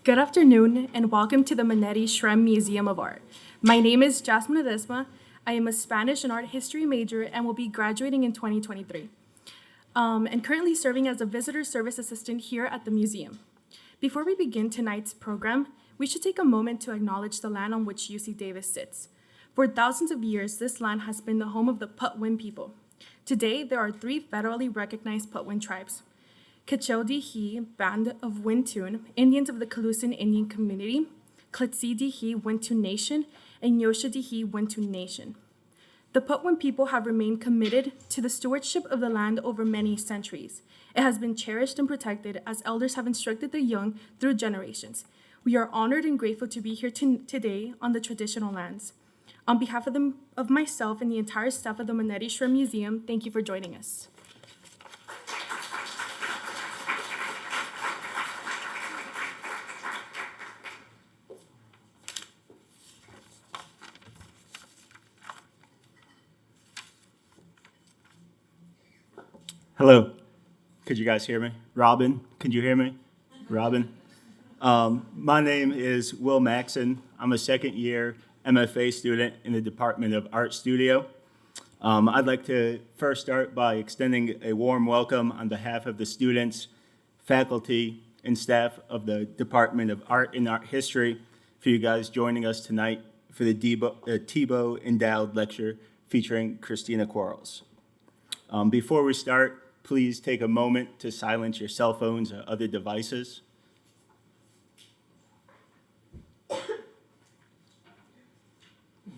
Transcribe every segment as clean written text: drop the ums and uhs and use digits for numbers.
Good afternoon and welcome to the Manetti Shrem Museum of Art. My name is Jasmine Ledesma. I am a Spanish and art history major and will be graduating in 2023. And currently serving as a visitor service assistant here at the museum. Before we begin tonight's program, we should take a moment to acknowledge the land on which UC Davis sits. For thousands of years, this land has been the home of the Patwin people. Today, there are 3 federally recognized Patwin tribes: Kachel-Dihi, Band of Wintun, Indians of the Calusan Indian Community, Klitsi-Dihi, Wintun Nation, and Yosha-Dihi, Wintun Nation. The Patwin people have remained committed to the stewardship of the land over many centuries. It has been cherished and protected as elders have instructed the young through generations. We are honored and grateful to be here today on the traditional lands. On behalf of myself and the entire staff of the Manetti Shrem Museum, thank you for joining us. Hello, could you guys hear me? Robin, can you hear me? Robin? My name is Will Maxon. I'm a second year M.F.A. student in the Department of Art Studio. I'd like to first start by extending a warm welcome on behalf of the students, faculty, and staff of the Department of Art and Art History for you guys joining us tonight for the Thiebaud Endowed lecture featuring Christina Quarles. Before we start, please take a moment to silence your cell phones or other devices.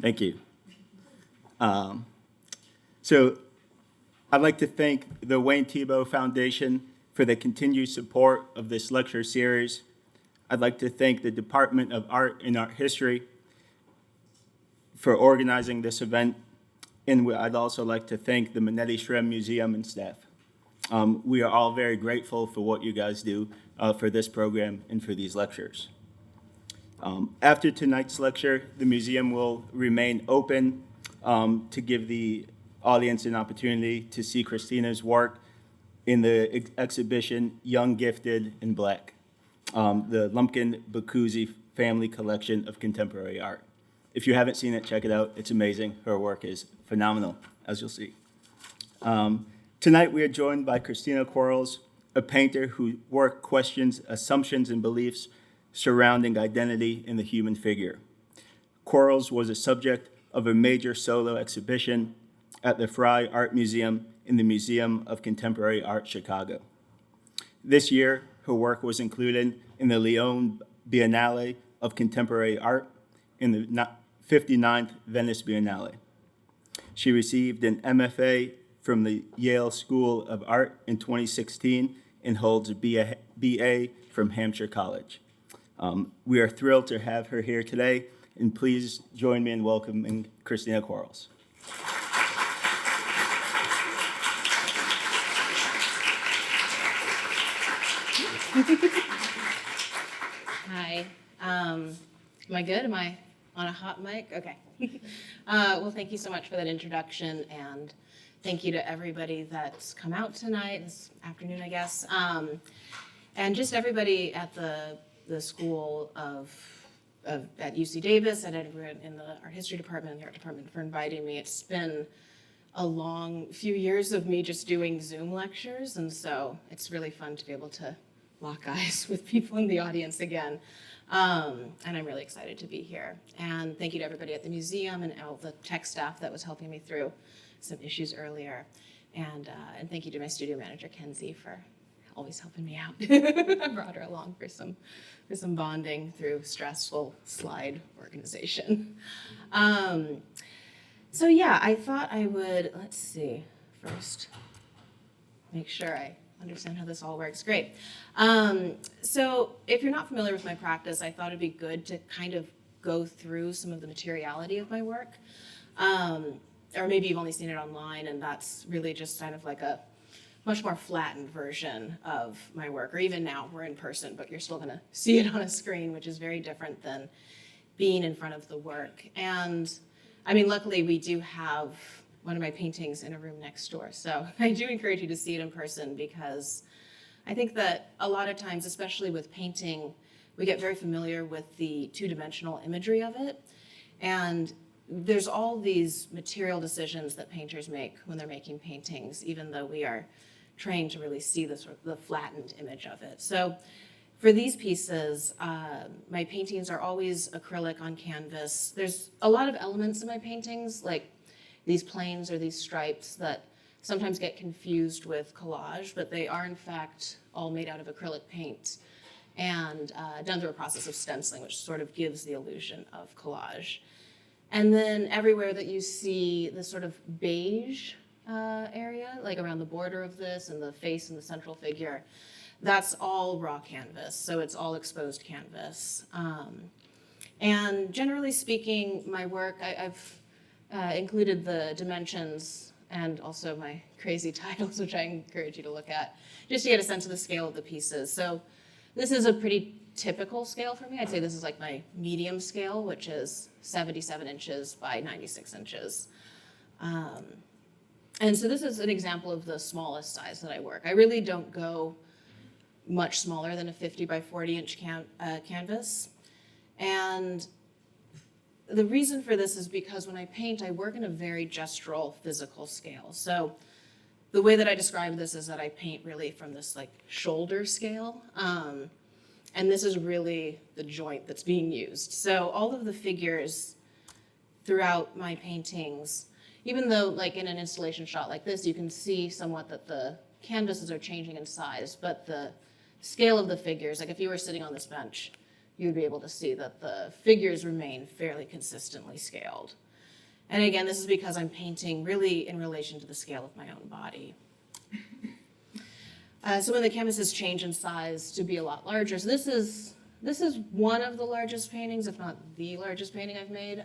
Thank you. So I'd like to thank the Wayne Thiebaud Foundation for the continued support of this lecture series. I'd like to thank the Department of Art and Art History for organizing this event. And I'd also like to thank the Manetti Shrem Museum and staff. We are all very grateful for what you guys do for this program and for these lectures. After tonight's lecture, the museum will remain open to give the audience an opportunity to see Christina's work in the exhibition Young, Gifted, and Black, the Lumpkin Bacuzzi Family Collection of Contemporary Art. If you haven't seen it, check it out. It's amazing. Her work is phenomenal, as you'll see. Tonight, we are joined by Christina Quarles, a painter whose work questions assumptions and beliefs surrounding identity in the human figure. Quarles was a subject of a major solo exhibition at the Frye Art Museum in the Museum of Contemporary Art, Chicago. This year, her work was included in the Lyon Biennial of Contemporary Art in the 59th Venice Biennial. She received an M.F.A. from the Yale School of Art in 2016 and holds a B.A. from Hampshire College. We are thrilled to have her here today, and please join me in welcoming Christina Quarles. Hi. Am I good? Am I on a hot mic? Okay. Well, thank you so much for that introduction, and thank you to everybody that's come out tonight, this afternoon, I guess, and just everybody at the school at UC Davis, and everyone in the art history department and the art department for inviting me. It's been a long few years of me just doing Zoom lectures, and so it's really fun to be able to lock eyes with people in the audience again. And I'm really excited to be here. And thank you to everybody at the museum and all the tech staff that was helping me through some issues earlier. And thank you to my studio manager, Kenzie, for always helping me out. I brought her along for some bonding through stressful slide organization. So yeah, I thought I would, let's see, first make sure I understand how this all works. Great. So if you're not familiar with my practice, I thought it'd be good to kind of go through some of the materiality of my work. Or maybe you've only seen it online, and that's really just kind of like a much more flattened version of my work. Or even now, we're in person, but you're still gonna see it on a screen, which is very different than being in front of the work. And I mean, luckily we do have one of my paintings in a room next door. So I do encourage you to see it in person, because I think that a lot of times, especially with painting, we get very familiar with the two-dimensional imagery of it. And there's all these material decisions that painters make when they're making paintings, even though we are trained to really see the sort of the flattened image of it. So for these pieces, my paintings are always acrylic on canvas. There's a lot of elements in my paintings, like these planes or these stripes, that sometimes get confused with collage, but they are in fact all made out of acrylic paint and done through a process of stenciling, which sort of gives the illusion of collage. And then everywhere that you see this sort of beige area, like around the border of this and the face and the central figure, that's all raw canvas, so it's all exposed canvas. And generally speaking, my work, I've included the dimensions and also my crazy titles, which I encourage you to look at, just to get a sense of the scale of the pieces. So this is a pretty typical scale for me. I'd say this is like my medium scale, which is 77 inches by 96 inches. And so this is an example of the smallest size that I work. I really don't go much smaller than a 50 by 40 inch canvas. And the reason for this is because when I paint, I work in a very gestural physical scale. So the way that I describe this is that I paint really from this like shoulder scale. And this is really the joint that's being used. So all of the figures throughout my paintings, even though like in an installation shot like this, you can see somewhat that the canvases are changing in size, but the scale of the figures, like if you were sitting on this bench, you'd be able to see that the figures remain fairly consistently scaled. And again, this is because I'm painting really in relation to the scale of my own body. So when the canvases change in size to be a lot larger, so this is one of the largest paintings, if not the largest painting I've made.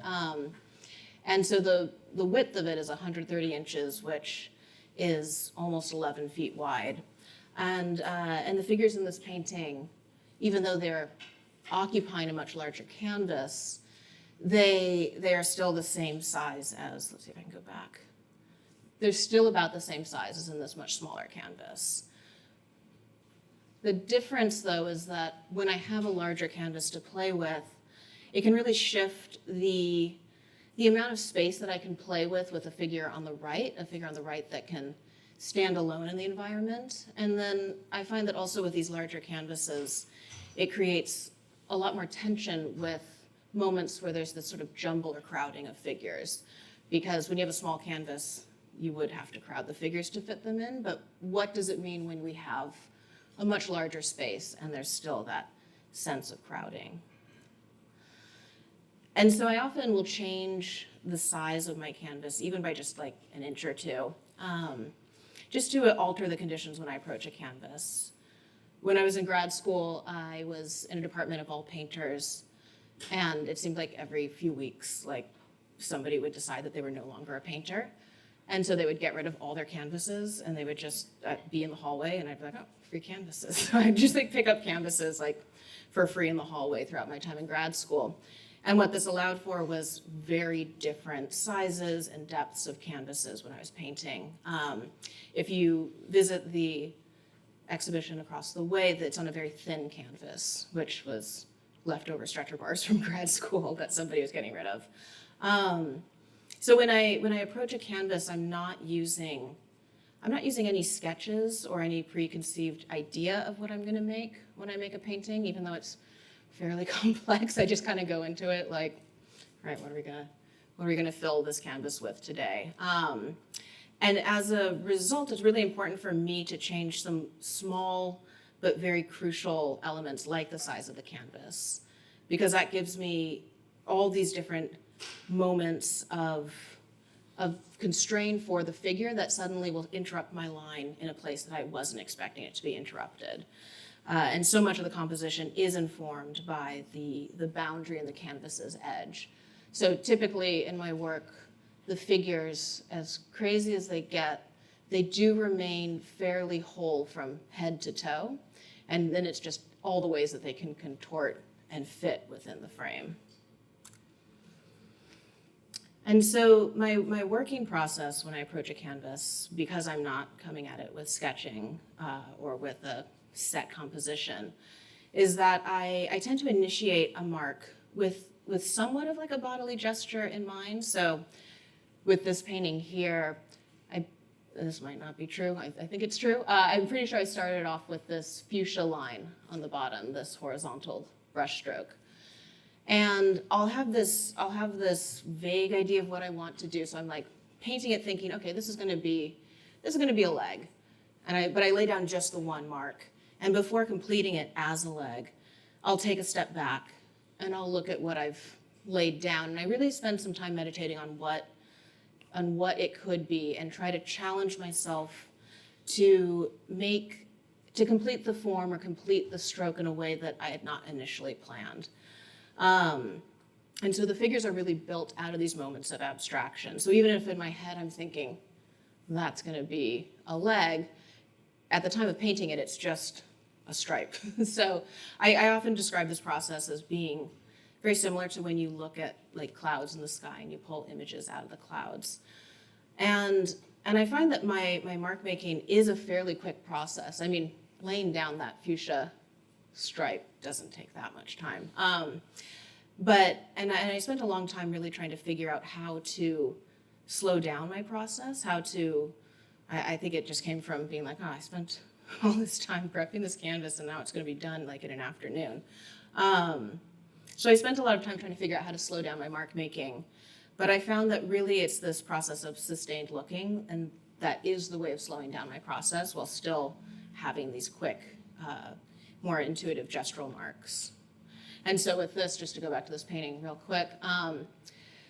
And so the width of it is 130 inches, which is almost 11 feet wide. And the figures in this painting, even though they're occupying a much larger canvas, they are still the same size as, let's see if I can go back. They're still about the same size as in this much smaller canvas. The difference, though, is that when I have a larger canvas to play with, it can really shift the amount of space that I can play with a figure on the right, that can stand alone in the environment. And then I find that also with these larger canvases, it creates a lot more tension with moments where there's this sort of jumble or crowding of figures. Because when you have a small canvas, you would have to crowd the figures to fit them in, but what does it mean when we have a much larger space and there's still that sense of crowding? And so I often will change the size of my canvas, even by just like an inch or two, just to alter the conditions when I approach a canvas. When I was in grad school, I was in a department of all painters, and it seemed like every few weeks, like somebody would decide that they were no longer a painter. And so they would get rid of all their canvases and they would just be in the hallway, and I'd be like, oh, free canvases. So I'd just like pick up canvases like for free in the hallway throughout my time in grad school. And what this allowed for was very different sizes and depths of canvases when I was painting. If you visit the exhibition across the way, that's on a very thin canvas, which was leftover stretcher bars from grad school that somebody was getting rid of. So when I approach a canvas, I'm not using any sketches or any preconceived idea of what I'm going to make when I make a painting, even though it's fairly complex. I just kind of go into it like, all right, what are we gonna fill this canvas with today? And as a result, it's really important for me to change some small but very crucial elements like the size of the canvas, because that gives me all these different moments of constraint for the figure that suddenly will interrupt my line in a place that I wasn't expecting it to be interrupted. And so much of the composition is informed by the boundary and the canvas's edge. So typically in my work, the figures, as crazy as they get, they do remain fairly whole from head to toe. And then it's just all the ways that they can contort and fit within the frame. And so my working process when I approach a canvas, because I'm not coming at it with sketching or with a set composition, is that I tend to initiate a mark with somewhat of like a bodily gesture in mind. So with this painting here, this might not be true, I think it's true. I'm pretty sure I started off with this fuchsia line on the bottom, this horizontal brush stroke. And I'll have this vague idea of what I want to do. So I'm like painting it thinking, okay, this is gonna be a leg. But I lay down just the one mark. And before completing it as a leg, I'll take a step back and I'll look at what I've laid down. And I really spend some time meditating on what it could be and try to challenge myself to complete the form or complete the stroke in a way that I had not initially planned. And so the figures are really built out of these moments of abstraction. So even if in my head I'm thinking, that's gonna be a leg, at the time of painting it, it's just a stripe. So I often describe this process as being very similar to when you look at like clouds in the sky and you pull images out of the clouds. And I find that my mark making is a fairly quick process. I mean, laying down that fuchsia stripe doesn't take that much time. But I spent a long time really trying to figure out how to slow down my process, I think it just came from being like, oh, I spent all this time prepping this canvas and now it's gonna be done like in an afternoon. So I spent a lot of time trying to figure out how to slow down my mark making, but I found that really it's this process of sustained looking, and that is the way of slowing down my process while still having these quick, more intuitive gestural marks. And so with this, just to go back to this painting real quick,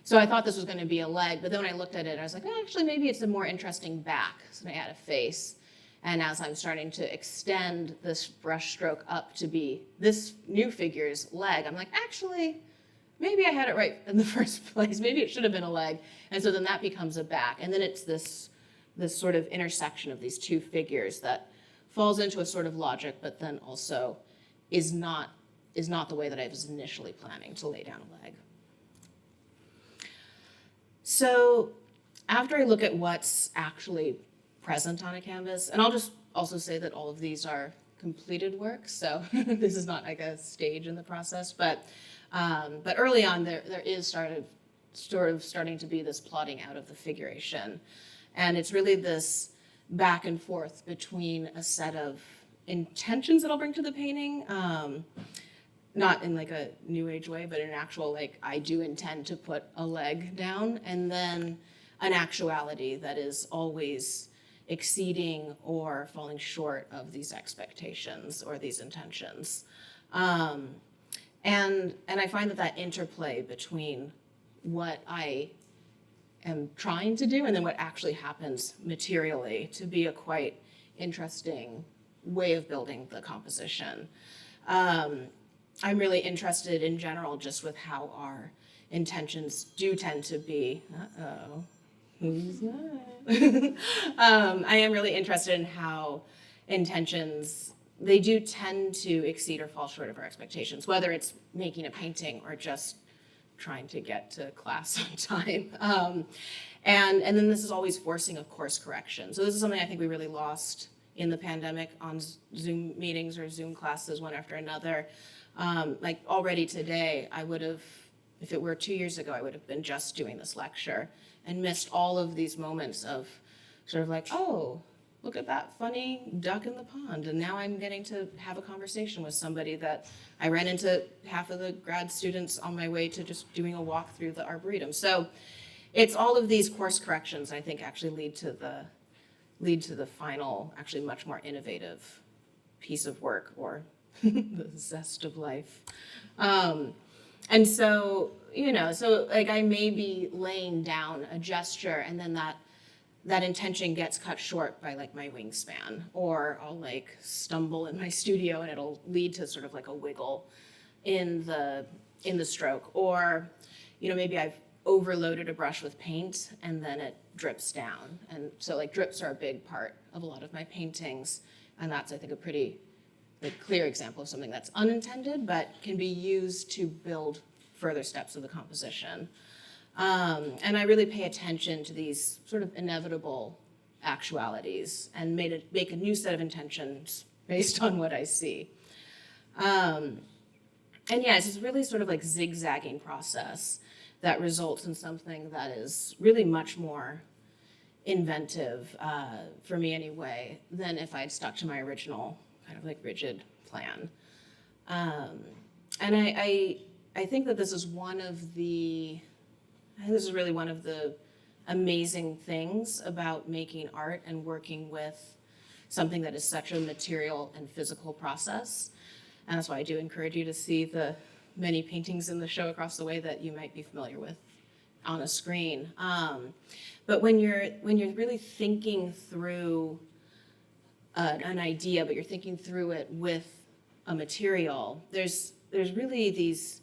so I thought this was going to be a leg, but then when I looked at it, I was like, oh, actually, maybe it's a more interesting back. So I add a face. And as I'm starting to extend this brush stroke up to be this new figure's leg, I'm like, actually, maybe I had it right in the first place. Maybe it should have been a leg. And so then that becomes a back. And then it's this sort of intersection of these two figures that falls into a sort of logic, but then also is not the way that I was initially planning to lay down a leg. So after I look at what's actually present on a canvas, and I'll just also say that all of these are completed works, so this is not like a stage in the process, but early on there is sort of starting to be this plotting out of the figuration. And it's really this back and forth between a set of intentions that I'll bring to the painting, not in like a new age way, but in an actual, like, I do intend to put a leg down, and then an actuality that is always exceeding or falling short of these expectations or these intentions. And I find that interplay between what I am trying to do and then what actually happens materially to be a quite interesting way of building the composition. I'm really interested in general just with how our intentions do tend to be, who's that? I am really interested in how intentions, they do tend to exceed or fall short of our expectations, whether it's making a painting or just trying to get to class on time. And then this is always forcing a course correction. So this is something I think we really lost in the pandemic on Zoom meetings or Zoom classes one after another. Like already today, I would have, if it were 2 years ago, I would have been just doing this lecture and missed all of these moments of sort of like, oh, look at that funny duck in the pond. And now I'm getting to have a conversation with somebody that I ran into half of the grad students on my way to just doing a walk through the Arboretum. So it's all of these course corrections I think actually lead to the final, actually much more innovative piece of work, or the zest of life. And so, so like I may be laying down a gesture and then that intention gets cut short by like my wingspan, or I'll like stumble in my studio and it'll lead to sort of like a wiggle in the stroke, or, maybe I've overloaded a brush with paint and then it drips down. And so like drips are a big part of a lot of my paintings. And that's, I think, a pretty clear example of something that's unintended, but can be used to build further steps of the composition. And I really pay attention to these sort of inevitable actualities and make a new set of intentions based on what I see. And yeah, it's this really sort of like zigzagging process that results in something that is really much more inventive, for me anyway, than if I'd stuck to my original kind of like rigid plan. And I think that this is really one of the amazing things about making art and working with something that is such a material and physical process. And that's why I do encourage you to see the many paintings in the show across the way that you might be familiar with on a screen. But when you're really thinking through an idea, but you're thinking through it with a material, there's really these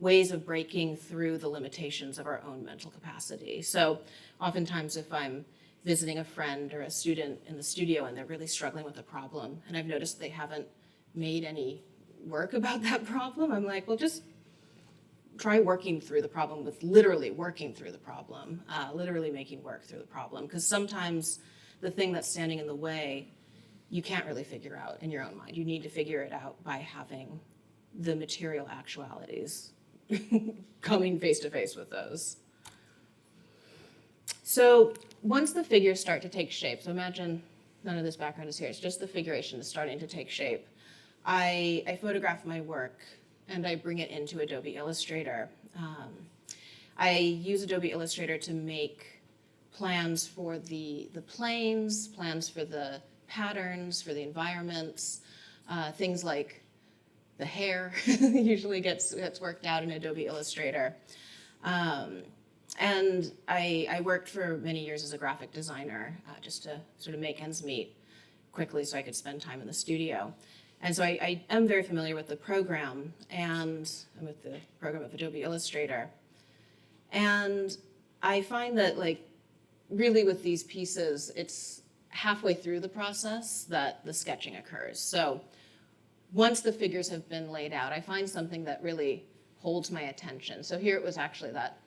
ways of breaking through the limitations of our own mental capacity. So oftentimes if I'm visiting a friend or a student in the studio and they're really struggling with a problem, and I've noticed they haven't made any work about that problem, I'm like, well, just try working through the problem with literally working through the problem, literally making work through the problem. Because sometimes the thing that's standing in the way, you can't really figure out in your own mind. You need to figure it out by having the material actualities coming face to face with those. So once the figures start to take shape, so imagine none of this background is here, it's just the figuration is starting to take shape. I photograph my work and I bring it into Adobe Illustrator. I use Adobe Illustrator to make plans for the planes, plans for the patterns, for the environments, things like the hair usually gets worked out in Adobe Illustrator. And I worked for many years as a graphic designer, just to sort of make ends meet quickly so I could spend time in the studio. And so I am very familiar with the program and with the program of Adobe Illustrator. And I find that like really with these pieces, it's halfway through the process that the sketching occurs. So once the figures have been laid out, I find something that really holds my attention. So here it was actually that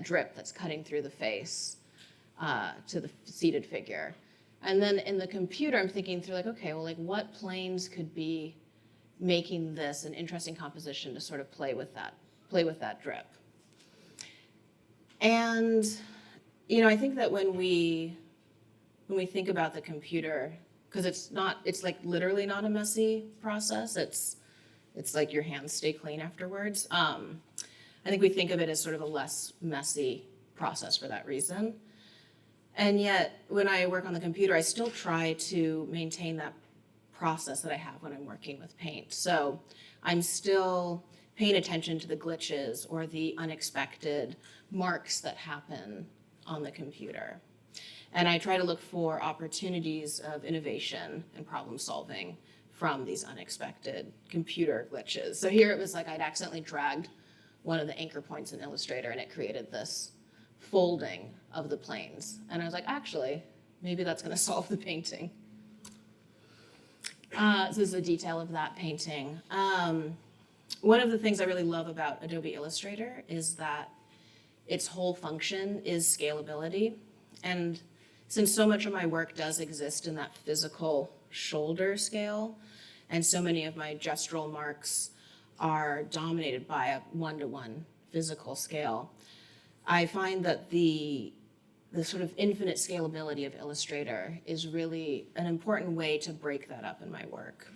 drip that's cutting through the face to the seated figure. And then in the computer, I'm thinking through like, okay, well, like what planes could be making this an interesting composition to sort of play with that drip. And, you know, I think that when we think about the computer, because it's like literally not a messy process. It's like your hands stay clean afterwards. I think we think of it as sort of a less messy process for that reason. And yet, when I work on the computer, I still try to maintain that process that I have when I'm working with paint. So I'm still paying attention to the glitches or the unexpected marks that happen on the computer. And I try to look for opportunities of innovation and problem solving from these unexpected computer glitches. So here it was like I'd accidentally dragged one of the anchor points in Illustrator and it created this folding of the planes. And I was like, actually, maybe that's gonna solve the painting. So this is a detail of that painting. One of the things I really love about Adobe Illustrator is that its whole function is scalability. And since so much of my work does exist in that physical shoulder scale, and so many of my gestural marks are dominated by a one-to-one physical scale, I find that the sort of infinite scalability of Illustrator is really an important way to break that up in my work.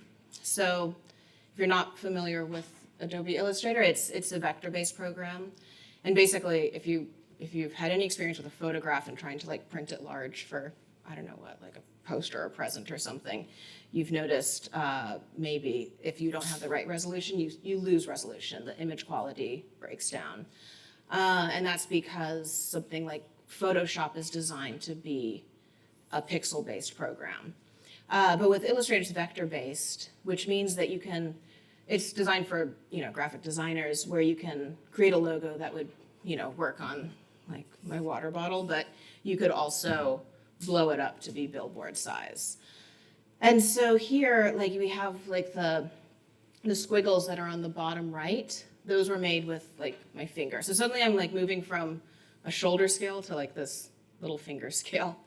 So if you're not familiar with Adobe Illustrator, it's a vector-based program. And basically, if you've had any experience with a photograph and trying to like print it large for, I don't know what, like a poster or a present or something, you've noticed maybe if you don't have the right resolution, you lose resolution. The image quality breaks down. And that's because something like Photoshop is designed to be a pixel-based program. But with Illustrator, it's vector-based, which means that it's designed for, graphic designers where you can create a logo that would, work on like my water bottle, but you could also blow it up to be billboard size. And so here, like we have like the squiggles that are on the bottom right, those were made with like my finger. So suddenly I'm like moving from a shoulder scale to like this little finger scale.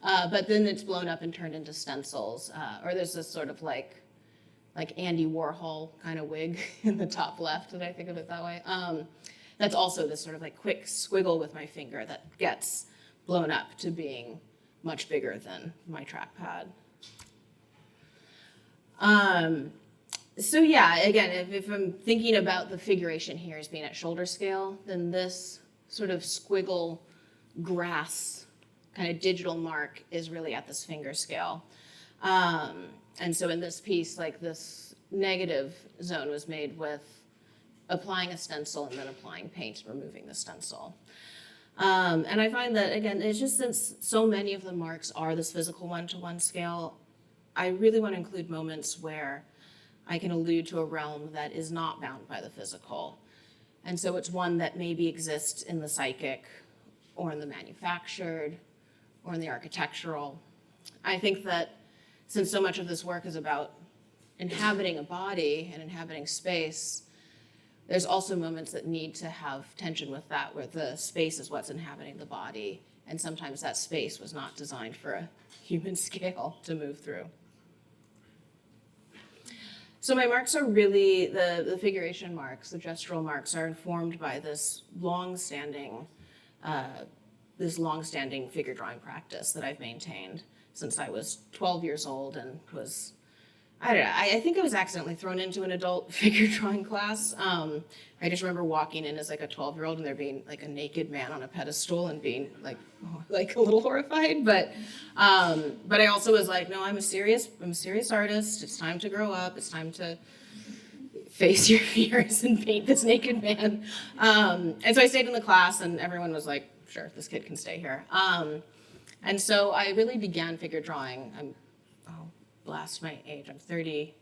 But then it's blown up and turned into stencils, or there's this sort of like like Andy Warhol kind of wig in the top left, did I think of it that way? That's also this sort of like quick squiggle with my finger that gets blown up to being much bigger than my trackpad. So yeah, again, if I'm thinking about the figuration here as being at shoulder scale, then this sort of squiggle grass kind of digital mark is really at this finger scale. And so in this piece, like this negative zone was made with applying a stencil and then applying paint, removing the stencil. And I find that, again, it's just since so many of the marks are this physical one-to-one scale, I really want to include moments where I can allude to a realm that is not bound by the physical. And so it's one that maybe exists in the psychic or in the manufactured or in the architectural. I think that since so much of this work is about inhabiting a body and inhabiting space, there's also moments that need to have tension with that, where the space is what's inhabiting the body, and sometimes that space was not designed for a human scale to move through. So my marks are really, the figuration marks, the gestural marks are informed by this long-standing figure drawing practice that I've maintained since I was 12 years old and was, I don't know, I think I was accidentally thrown into an adult figure drawing class. I just remember walking in as like a 12-year-old and there being like a naked man on a pedestal and being like a little horrified. But I also was like, no, I'm a serious artist. It's time to grow up. It's time to face your fears and paint this naked man. And so I stayed in the class and everyone was like, sure, this kid can stay here. And so I really began figure drawing. I'll blast my age. I'm 30. I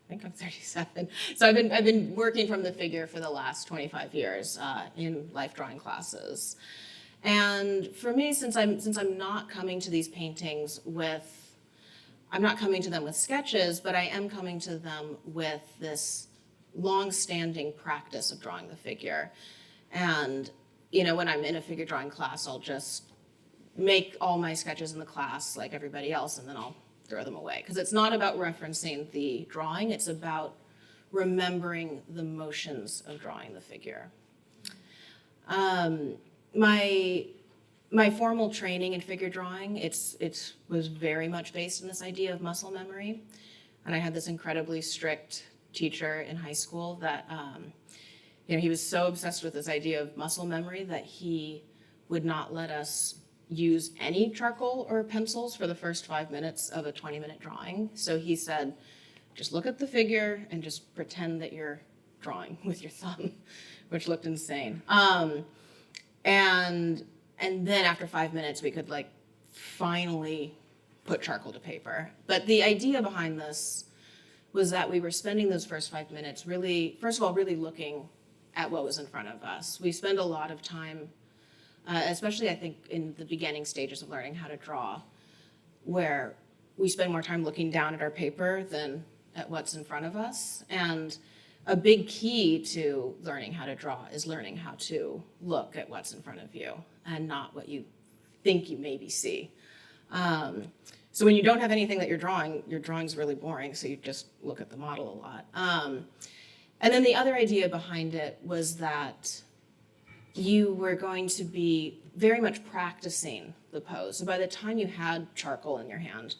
think I'm 37. So I've been working from the figure for the last 25 years in life drawing classes. And for me, since I'm not coming to these paintings I'm not coming to them with sketches, but I am coming to them with this long-standing practice of drawing the figure. And when I'm in a figure drawing class, I'll just make all my sketches in the class like everybody else, and then I'll throw them away. Because it's not about referencing the drawing, it's about remembering the motions of drawing the figure. My formal training in figure drawing, it was very much based on this idea of muscle memory. And I had this incredibly strict teacher in high school that, he was so obsessed with this idea of muscle memory that he would not let us use any charcoal or pencils for the first 5 minutes of a 20-minute drawing. So he said, just look at the figure and just pretend that you're drawing with your thumb, which looked insane. And then after 5 minutes, we could finally put charcoal to paper. But the idea behind this was that we were spending those first 5 minutes really, first of all, really looking at what was in front of us. We spend a lot of time, especially I think in the beginning stages of learning how to draw, where we spend more time looking down at our paper than at what's in front of us. And a big key to learning how to draw is learning how to look at what's in front of you and not what you think you maybe see. So when you don't have anything that you're drawing, your drawing's really boring, so you just look at the model a lot. And then the other idea behind it was that you were going to be very much practicing the pose. So by the time you had charcoal in your hand,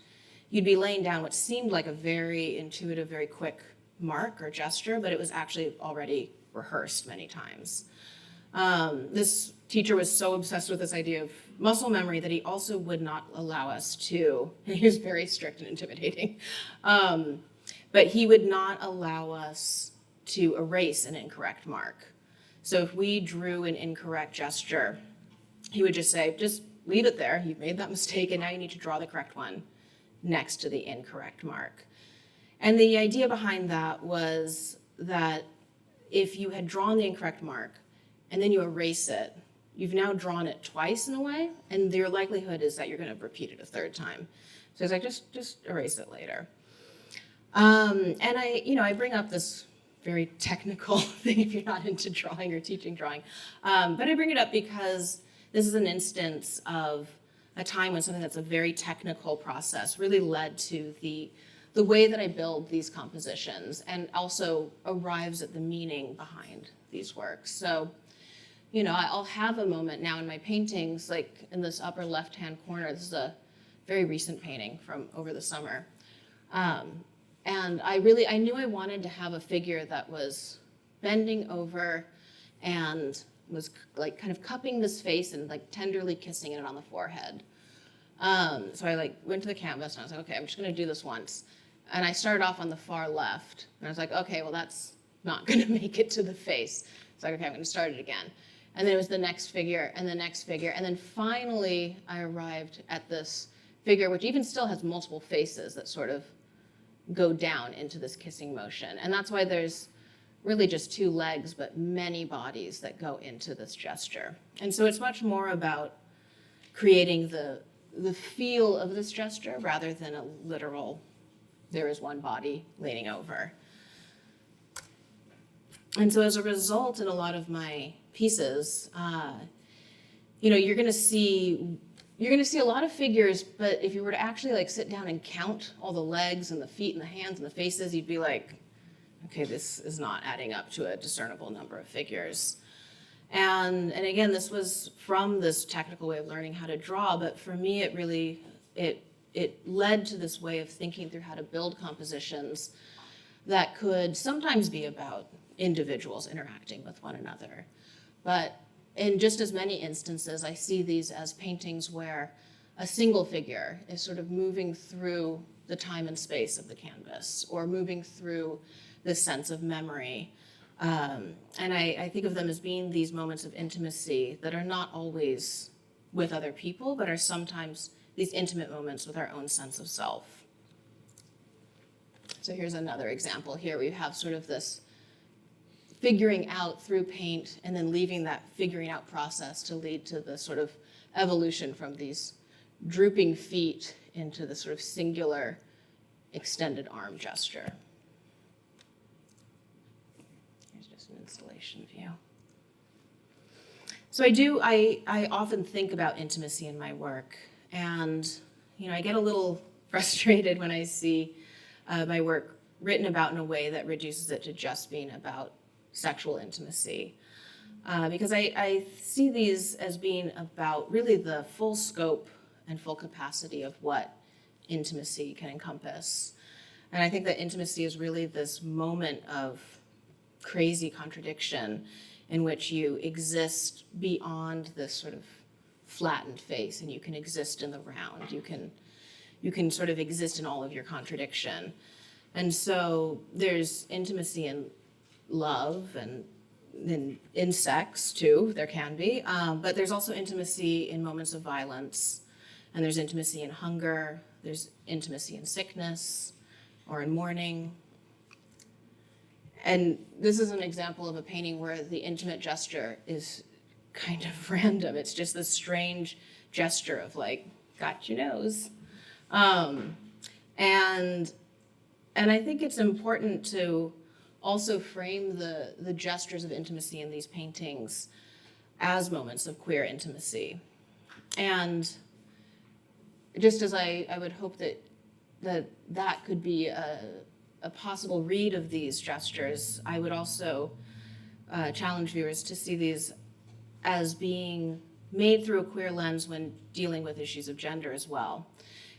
you'd be laying down what seemed like a very intuitive, very quick mark or gesture, but it was actually already rehearsed many times. This teacher was so obsessed with this idea of muscle memory that he also would not allow us to, he was very strict and intimidating, but he would not allow us to erase an incorrect mark. So if we drew an incorrect gesture, he would just say, just leave it there. You've made that mistake and now you need to draw the correct one next to the incorrect mark. And the idea behind that was that if you had drawn the incorrect mark and then you erase it, you've now drawn it twice in a way, and your likelihood is that you're going to repeat it a third time. So it's like, just erase it later. And I bring up this very technical thing if you're not into drawing or teaching drawing. But I bring it up because this is an instance of a time when something that's a very technical process really led to the the way that I build these compositions and also arrives at the meaning behind these works. So, I'll have a moment now in my paintings, like in this upper left-hand corner. This is a very recent painting from over the summer. And I knew I wanted to have a figure that was bending over and was like kind of cupping this face and like tenderly kissing it on the forehead. So I went to the canvas and I was like, okay, I'm just gonna do this once. And I started off on the far left and I was like, okay, well that's not gonna make it to the face. It's like, okay, I'm gonna start it again. And then it was the next figure and the next figure. And then finally I arrived at this figure, which even still has multiple faces that sort of go down into this kissing motion. And that's why there's really just 2 legs, but many bodies that go into this gesture. And so it's much more about creating the feel of this gesture rather than a literal, there is one body leaning over. And so as a result, in a lot of my pieces, you're gonna see a lot of figures, but if you were to actually sit down and count all the legs and the feet and the hands and the faces, you'd be like, okay, this is not adding up to a discernible number of figures. And again, this was from this technical way of learning how to draw, but for me, it really, it led to this way of thinking through how to build compositions that could sometimes be about individuals interacting with one another. But in just as many instances, I see these as paintings where a single figure is sort of moving through the time and space of the canvas or moving through this sense of memory. And I think of them as being these moments of intimacy that are not always with other people, but are sometimes these intimate moments with our own sense of self. So here's another example here. We have sort of this figuring out through paint and then leaving that figuring out process to lead to the sort of evolution from these drooping feet into the sort of singular extended arm gesture. Here's just an installation view. So I often think about intimacy in my work, and I get a little frustrated when I see my work written about in a way that reduces it to just being about sexual intimacy. Because I see these as being about really the full scope and full capacity of what intimacy can encompass. And I think that intimacy is really this moment of crazy contradiction in which you exist beyond this sort of flattened face, and you can exist in the round. You can sort of exist in all of your contradiction. And so there's intimacy in love and in sex too, there can be, but there's also intimacy in moments of violence, and there's intimacy in hunger, there's intimacy in sickness or in mourning. And this is an example of a painting where the intimate gesture is kind of random. It's just this strange gesture of got your nose. And I think it's important to also frame the gestures of intimacy in these paintings as moments of queer intimacy. And just as I would hope that could be a possible read of these gestures, I would also challenge viewers to see these as being made through a queer lens when dealing with issues of gender as well.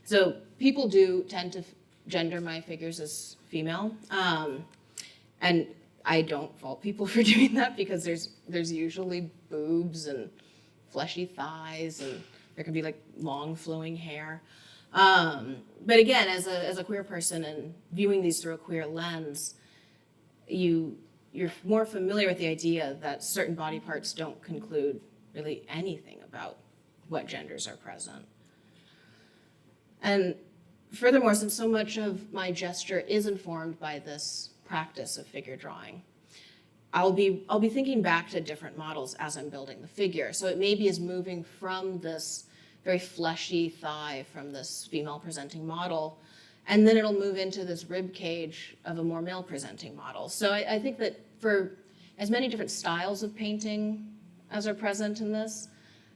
So people do tend to gender my figures as female. And I don't fault people for doing that, because there's usually boobs and fleshy thighs, and there can be long flowing hair. But again, as a queer person and viewing these through a queer lens, you're more familiar with the idea that certain body parts don't conclude really anything about what genders are present. And furthermore, since so much of my gesture is informed by this practice of figure drawing, I'll be thinking back to different models as I'm building the figure. So it maybe is moving from this very fleshy thigh from this female presenting model, and then it'll move into this rib cage of a more male presenting model. So I think that for as many different styles of painting as are present in this,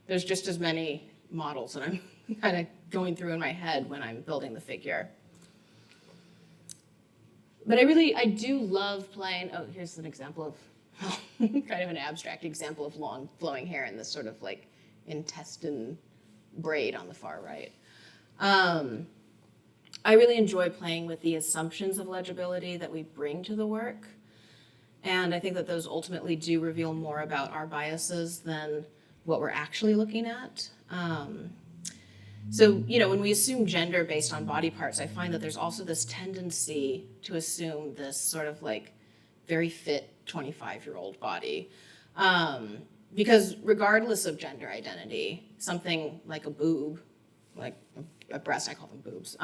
there's just as many models that I'm kind of going through in my head when I'm building the figure. But I do love playing, oh, here's an example of, kind of an abstract example of long flowing hair in this sort of like intestine braid on the far right. I really enjoy playing with the assumptions of legibility that we bring to the work. And I think that those ultimately do reveal more about our biases than what we're actually looking at. So, when we assume gender based on body parts, I find that there's also this tendency to assume this sort of like very fit 25-year-old body. Because regardless of gender identity, something like a boob, like a breast, I call them boobs.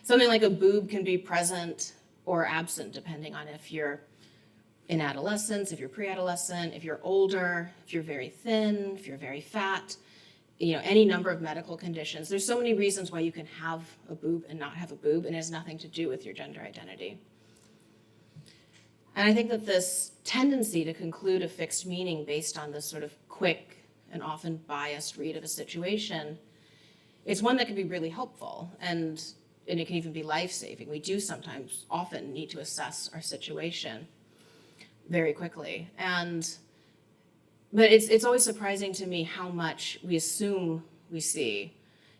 Something like a boob can be present or absent depending on if you're in adolescence, if you're pre-adolescent, if you're older, if you're very thin, if you're very fat, any number of medical conditions. There's so many reasons why you can have a boob and not have a boob, and it has nothing to do with your gender identity. And I think that this tendency to conclude a fixed meaning based on this sort of quick and often biased read of a situation, it's one that can be really helpful, and it can even be life-saving. We do sometimes, often need to assess our situation very quickly. But it's always surprising to me how much we assume we see,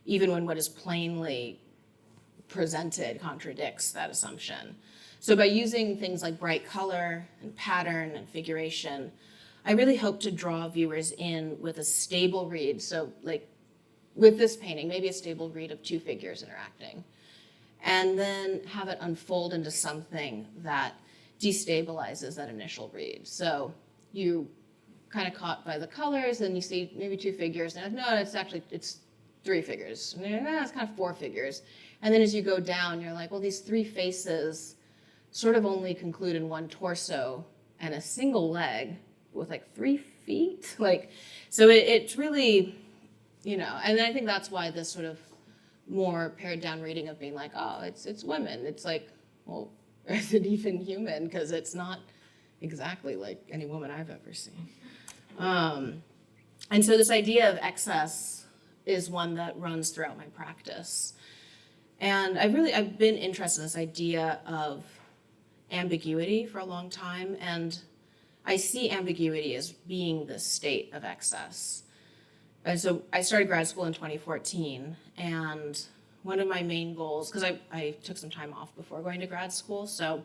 even when what is plainly presented contradicts that assumption. So by using things like bright color and pattern and figuration, I really hope to draw viewers in with a stable read. So like with this painting, maybe a stable read of two figures interacting, and then have it unfold into something that destabilizes that initial read. So you kind of caught by the colors, and you see maybe two figures, and no, it's three figures. No, it's kind of four figures. And then as you go down, you're like, well, these three faces sort of only conclude in one torso and a single leg with like 3 feet. So it's really, and I think that's why this sort of more pared down reading of being like, oh, it's women. It's like, well, is it even human? Because it's not exactly like any woman I've ever seen. And so this idea of excess is one that runs throughout my practice. And I've been interested in this idea of ambiguity for a long time, and I see ambiguity as being the state of excess. And so I started grad school in 2014, and one of my main goals, because I took some time off before going to grad school, so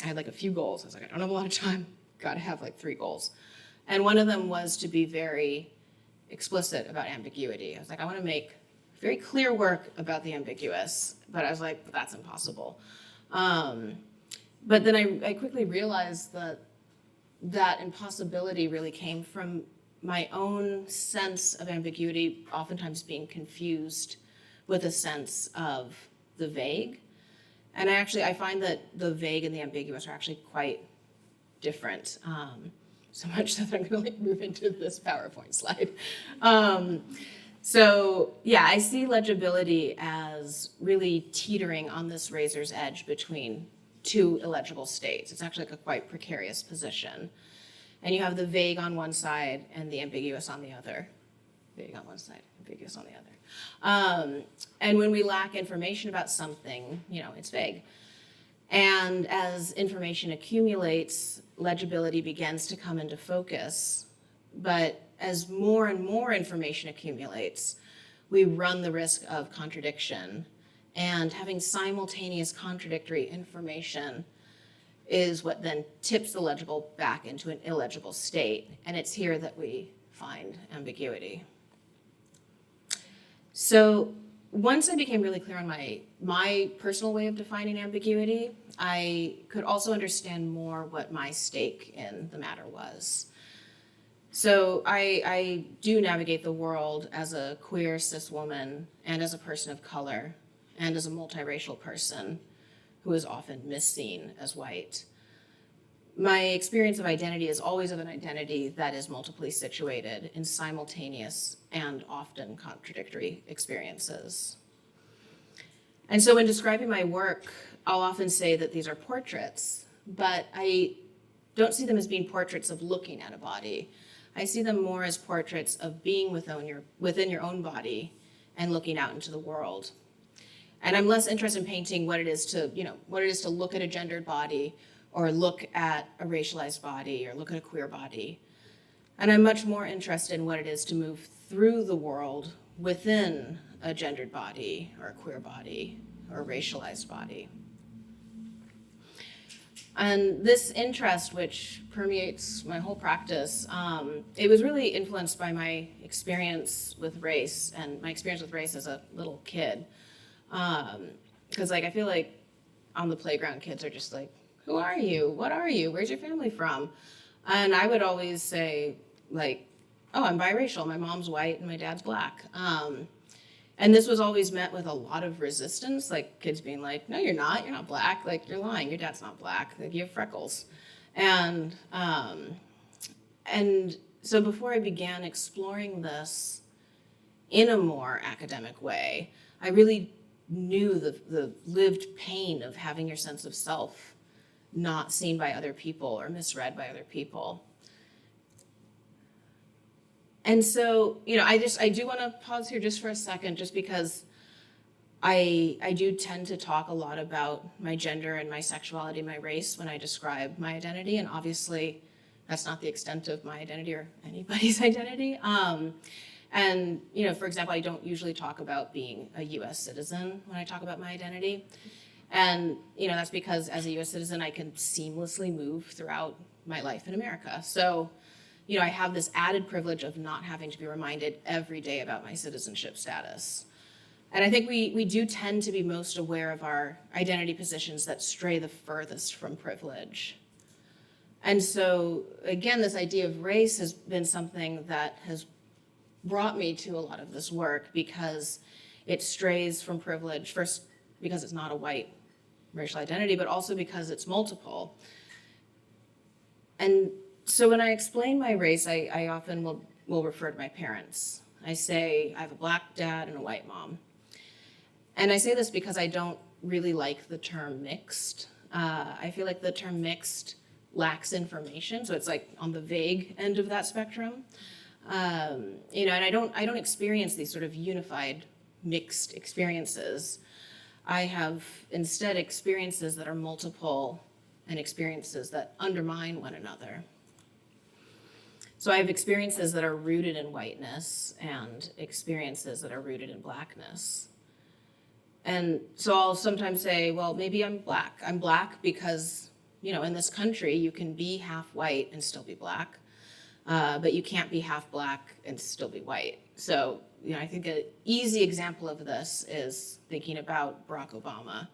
I had like a few goals. I was like, I don't have a lot of time, gotta have like 3 goals. And one of them was to be very explicit about ambiguity. I was like, I want to make very clear work about the ambiguous, but I was like, that's impossible. But then I quickly realized that impossibility really came from my own sense of ambiguity oftentimes being confused with a sense of the vague. And I find that the vague and the ambiguous are actually quite different. So much that I'm going to move into this PowerPoint slide. So yeah, I see legibility as really teetering on this razor's edge between 2 illegible states. It's actually like a quite precarious position. And you have the vague on one side and the ambiguous on the other. Vague on one side, ambiguous on the other. And when we lack information about something, it's vague. And as information accumulates, legibility begins to come into focus. But as more and more information accumulates, we run the risk of contradiction. And having simultaneous contradictory information is what then tips the legible back into an illegible state. And it's here that we find ambiguity. So once I became really clear on my personal way of defining ambiguity, I could also understand more what my stake in the matter was. So I do navigate the world as a queer cis woman and as a person of color and as a multiracial person who is often misseen as white. My experience of identity is always of an identity that is multiply situated in simultaneous and often contradictory experiences. And so when describing my work, I'll often say that these are portraits, but I don't see them as being portraits of looking at a body. I see them more as portraits of being within your own body and looking out into the world. And I'm less interested in painting what it is to, what it is to look at a gendered body or look at a racialized body or look at a queer body. And I'm much more interested in what it is to move through the world within a gendered body or a queer body or a racialized body. And this interest, which permeates my whole practice, it was really influenced by my experience with race and my experience with race as a little kid. Because I feel like on the playground, kids are just like, who are you? What are you? Where's your family from? And I would always say, oh, I'm biracial. My mom's white and my dad's black. And this was always met with a lot of resistance, kids being like, no, you're not black, you're lying, your dad's not black, you have freckles. And so before I began exploring this in a more academic way, I really knew the lived pain of having your sense of self not seen by other people or misread by other people. And so, I do want to pause here just for a second, just because I do tend to talk a lot about my gender and my sexuality, my race when I describe my identity. And obviously, that's not the extent of my identity or anybody's identity. And, for example, I don't usually talk about being a US citizen when I talk about my identity. And, that's because as a US citizen, I can seamlessly move throughout my life in America. So, I have this added privilege of not having to be reminded every day about my citizenship status. And I think we do tend to be most aware of our identity positions that stray the furthest from privilege. And so, again, this idea of race has been something that has brought me to a lot of this work because it strays from privilege, first because it's not a white racial identity, but also because it's multiple. And so when I explain my race, I often will refer to my parents. I say I have a black dad and a white mom. And I say this because I don't really like the term mixed. I feel like the term mixed lacks information, so it's on the vague end of that spectrum. And I don't experience these sort of unified mixed experiences. I have instead experiences that are multiple and experiences that undermine one another. So I have experiences that are rooted in whiteness and experiences that are rooted in blackness. And so I'll sometimes say, well, maybe I'm black. I'm black because, in this country, you can be half white and still be black, but you can't be half black and still be white. So, I think an easy example of this is thinking about Barack Obama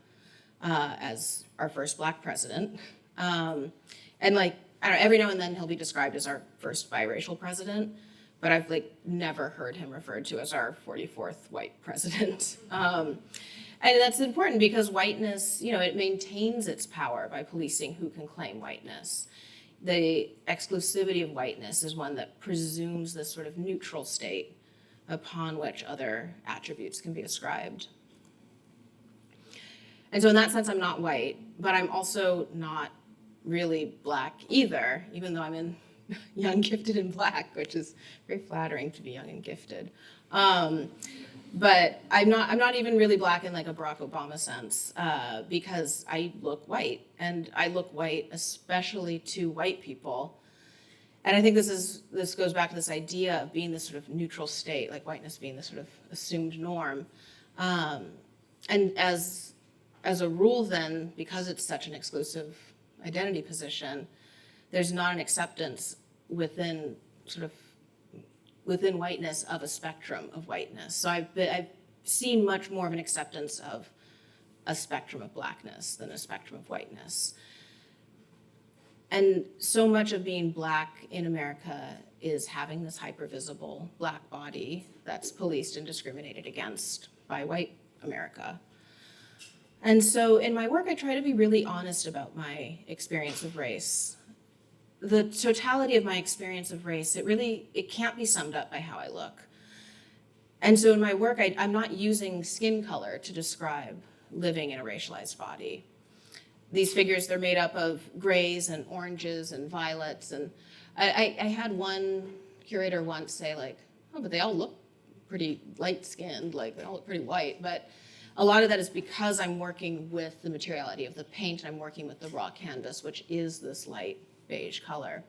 as our first black president. I don't know, every now and then he'll be described as our first biracial president, but I've never heard him referred to as our 44th white president. And that's important because whiteness, it maintains its power by policing who can claim whiteness. The exclusivity of whiteness is one that presumes this sort of neutral state upon which other attributes can be ascribed. And so in that sense, I'm not white, but I'm also not really black either, even though I'm in young, gifted, and black, which is very flattering to be young and gifted. But I'm not even really black in a Barack Obama sense, because I look white, and I look white especially to white people. And I think this goes back to this idea of being this sort of neutral state, whiteness being this sort of assumed norm. And as a rule then, because it's such an exclusive identity position, there's not an acceptance within whiteness of a spectrum of whiteness. So I've seen much more of an acceptance of a spectrum of blackness than a spectrum of whiteness. And so much of being black in America is having this hypervisible black body that's policed and discriminated against by white America. And so in my work, I try to be really honest about my experience of race. The totality of my experience of race, it can't be summed up by how I look. And so in my work, I'm not using skin color to describe living in a racialized body. These figures, they're made up of grays and oranges and violets. And I had one curator once say oh, but they all look pretty light-skinned, they all look pretty white. But a lot of that is because I'm working with the materiality of the paint. I'm working with the raw canvas, which is this light beige color.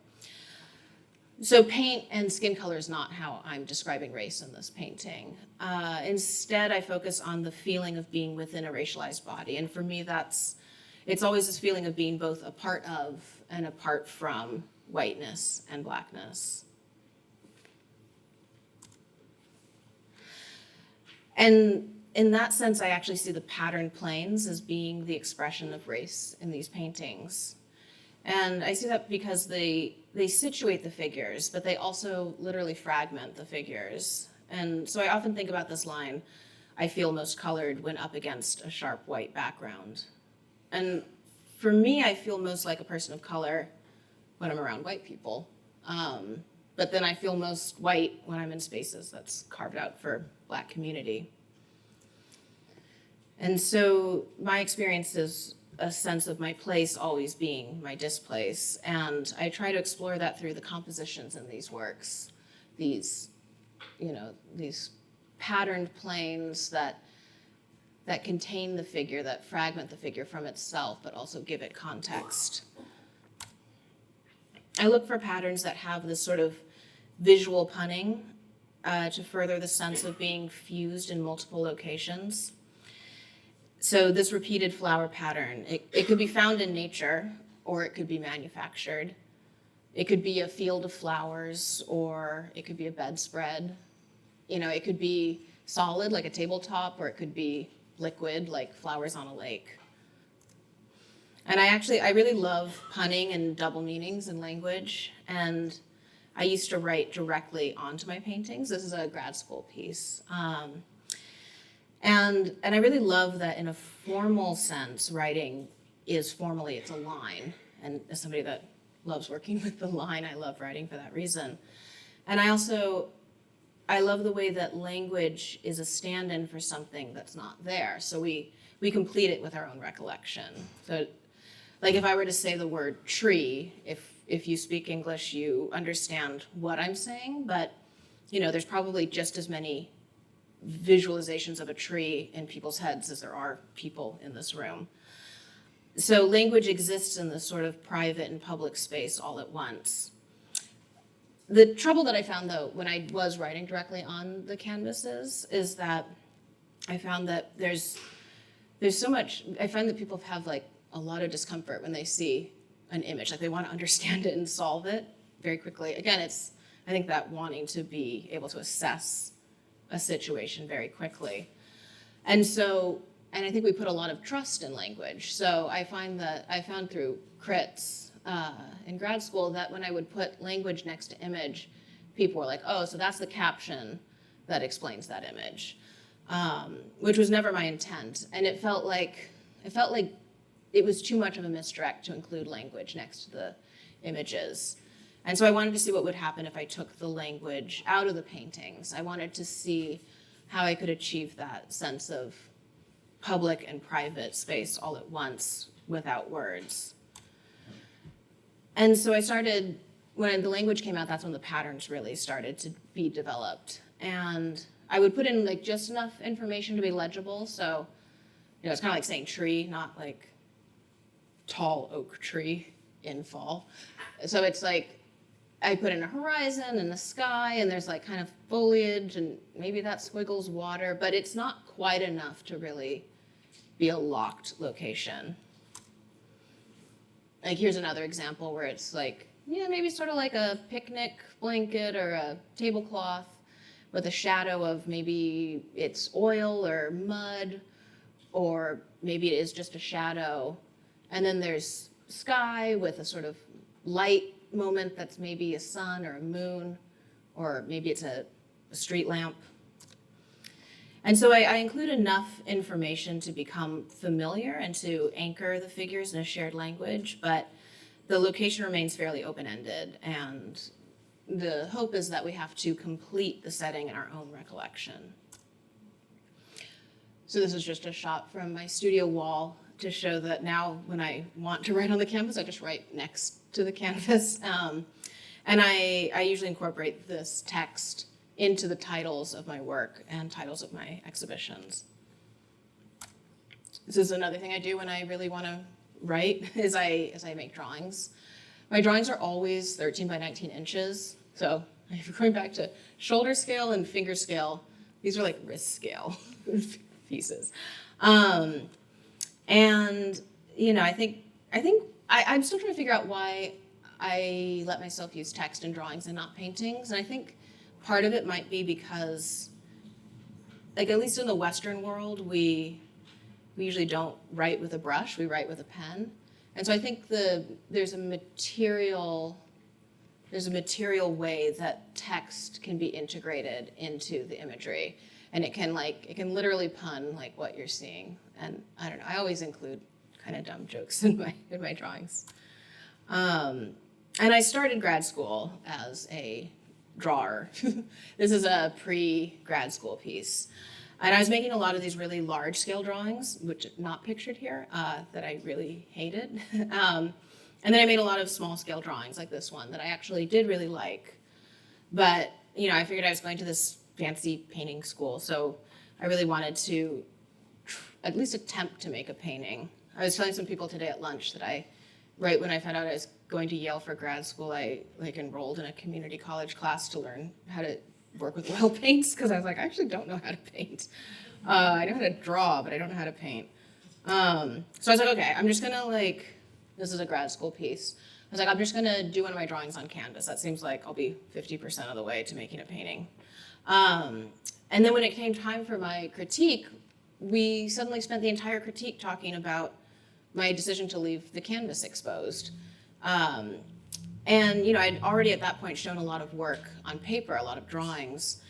So paint and skin color is not how I'm describing race in this painting. Instead, I focus on the feeling of being within a racialized body. And for me, it's always this feeling of being both a part of and apart from whiteness and blackness. And in that sense, I actually see the patterned planes as being the expression of race in these paintings. And I see that because they situate the figures, but they also literally fragment the figures. And so I often think about this line, I feel most colored when up against a sharp white background. And for me, I feel most like a person of color when I'm around white people. But then I feel most white when I'm in spaces that's carved out for Black community. And so my experience is a sense of my place always being my displace. And I try to explore that through the compositions in these works, these patterned planes that contain the figure, that fragment the figure from itself, but also give it context. I look for patterns that have this sort of visual punning to further the sense of being fused in multiple locations. So this repeated flower pattern, it could be found in nature, or it could be manufactured. It could be a field of flowers, or it could be a bedspread. It could be solid, like a tabletop, or it could be liquid, like flowers on a lake. And I really love punning and double meanings in language. And I used to write directly onto my paintings. This is a grad school piece. And I really love that in a formal sense, writing is formally, it's a line. And as somebody that loves working with the line, I love writing for that reason. And I love the way that language is a stand-in for something that's not there. So we complete it with our own recollection. So like if I were to say the word tree, if you speak English, you understand what I'm saying, but there's probably just as many visualizations of a tree in people's heads as there are people in this room. So language exists in this sort of private and public space all at once. The trouble that I found, though, when I was writing directly on the canvases is that I found that there's so much, I find that people have like a lot of discomfort when they see an image, like they want to understand it and solve it very quickly. Again, it's, I think that wanting to be able to assess a situation very quickly. And I think we put a lot of trust in language. So I found through crits in grad school that when I would put language next to image, people were like, oh, so that's the caption that explains that image, which was never my intent. And it felt like it was too much of a misdirect to include language next to the images. And so I wanted to see what would happen if I took the language out of the paintings. I wanted to see how I could achieve that sense of public and private space all at once without words. And so I started, when the language came out, that's when the patterns really started to be developed. And I would put in like just enough information to be legible. So, it's kind of like saying tree, not like tall oak tree in fall. So it's like, I put in a horizon and the sky, and there's like kind of foliage, and maybe that squiggles water, but it's not quite enough to really be a locked location. Like here's another example where it's like, maybe sort of like a picnic blanket or a tablecloth with a shadow of maybe it's oil or mud, or maybe it is just a shadow. And then there's sky with a sort of light moment that's maybe a sun or a moon, or maybe it's a street lamp. And so I include enough information to become familiar and to anchor the figures in a shared language, but the location remains fairly open-ended, and the hope is that we have to complete the setting in our own recollection. So this is just a shot from my studio wall to show that now when I want to write on the canvas, I just write next to the canvas. And I usually incorporate this text into the titles of my work and titles of my exhibitions. this is another thing I do when I really want to write, is I make drawings. My drawings are always 13 by 19 inches. So going back to shoulder scale and finger scale, these are like wrist scale pieces. And, you know, I think I'm still trying to figure out why I let myself use text in drawings and not paintings. And I think part of it might be because, like, at least in the Western world, we usually don't write with a brush, we write with a pen. And so I think there's a material way that text can be integrated into the imagery. And it can literally pun like what you're seeing. And I don't know, I always include kind of dumb jokes in my drawings. And I started grad school as a drawer. This is a pre-grad school piece. And I was making a lot of these really large scale drawings, which are not pictured here, that I really hated. And then I made a lot of small scale drawings like this one that I actually did really like. But, you know, I figured I was going to this fancy painting school, so I really wanted to at least attempt to make a painting. I was telling some people today at lunch that right when I found out I was going to Yale for grad school, I enrolled in a community college class to learn how to work with oil paints, because I was like, I actually don't know how to paint. I know how to draw, but I don't know how to paint. So I was like, okay, I'm just gonna this is a grad school piece. I was like, I'm just gonna do one of my drawings on canvas. That seems like I'll be 50% of the way to making a painting. And then when it came time for my critique, we suddenly spent the entire critique talking about my decision to leave the canvas exposed. And, you know, I'd already at that point shown a lot of work on paper, a lot of drawings,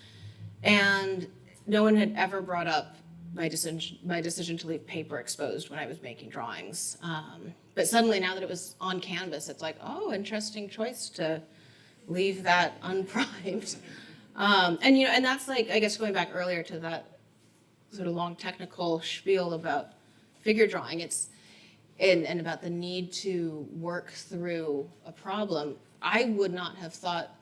and no one had ever brought up my decision to leave paper exposed when I was making drawings. But suddenly, now that it was on canvas, it's like, oh, interesting choice to leave that unprimed. And, you know, and that's like, I guess going back earlier to that sort of long technical spiel about figure drawing, and about the need to work through a problem. I would not have thought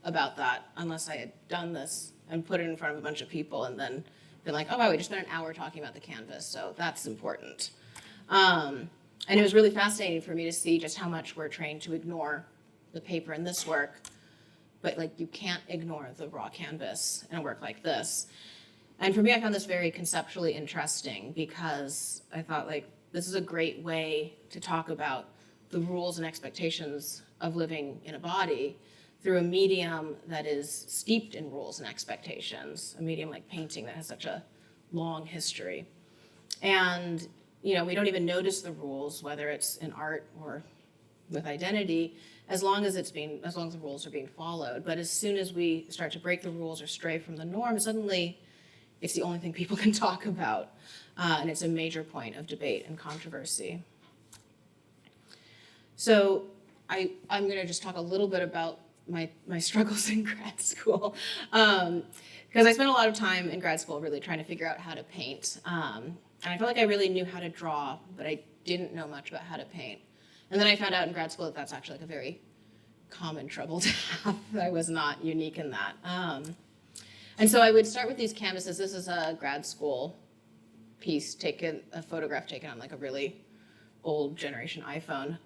about that unless I had done this and put it in front of a bunch of people and then been like, oh, wow, we just spent an hour talking about the canvas, so that's important. And it was really fascinating for me to see just how much we're trained to ignore the paper in this work, but like you can't ignore the raw canvas in a work like this. And for me, I found this very conceptually interesting because I thought, like, this is a great way to talk about the rules and expectations of living in a body through a medium that is steeped in rules and expectations, a medium like painting that has such a long history. And, you know, we don't even notice the rules, whether it's in art or with identity, as long as the rules are being followed. But as soon as we start to break the rules or stray from the norm, suddenly it's the only thing people can talk about. And it's a major point of debate and controversy. So I'm going to just talk a little bit about my struggles in grad school. Because I spent a lot of time in grad school really trying to figure out how to paint. And I felt like I really knew how to draw, but I didn't know much about how to paint. And then I found out in grad school that that's actually like a very common trouble to have. I was not unique in that. And so I would start with these canvases. This is a grad school piece a photograph taken on like a really old generation iPhone.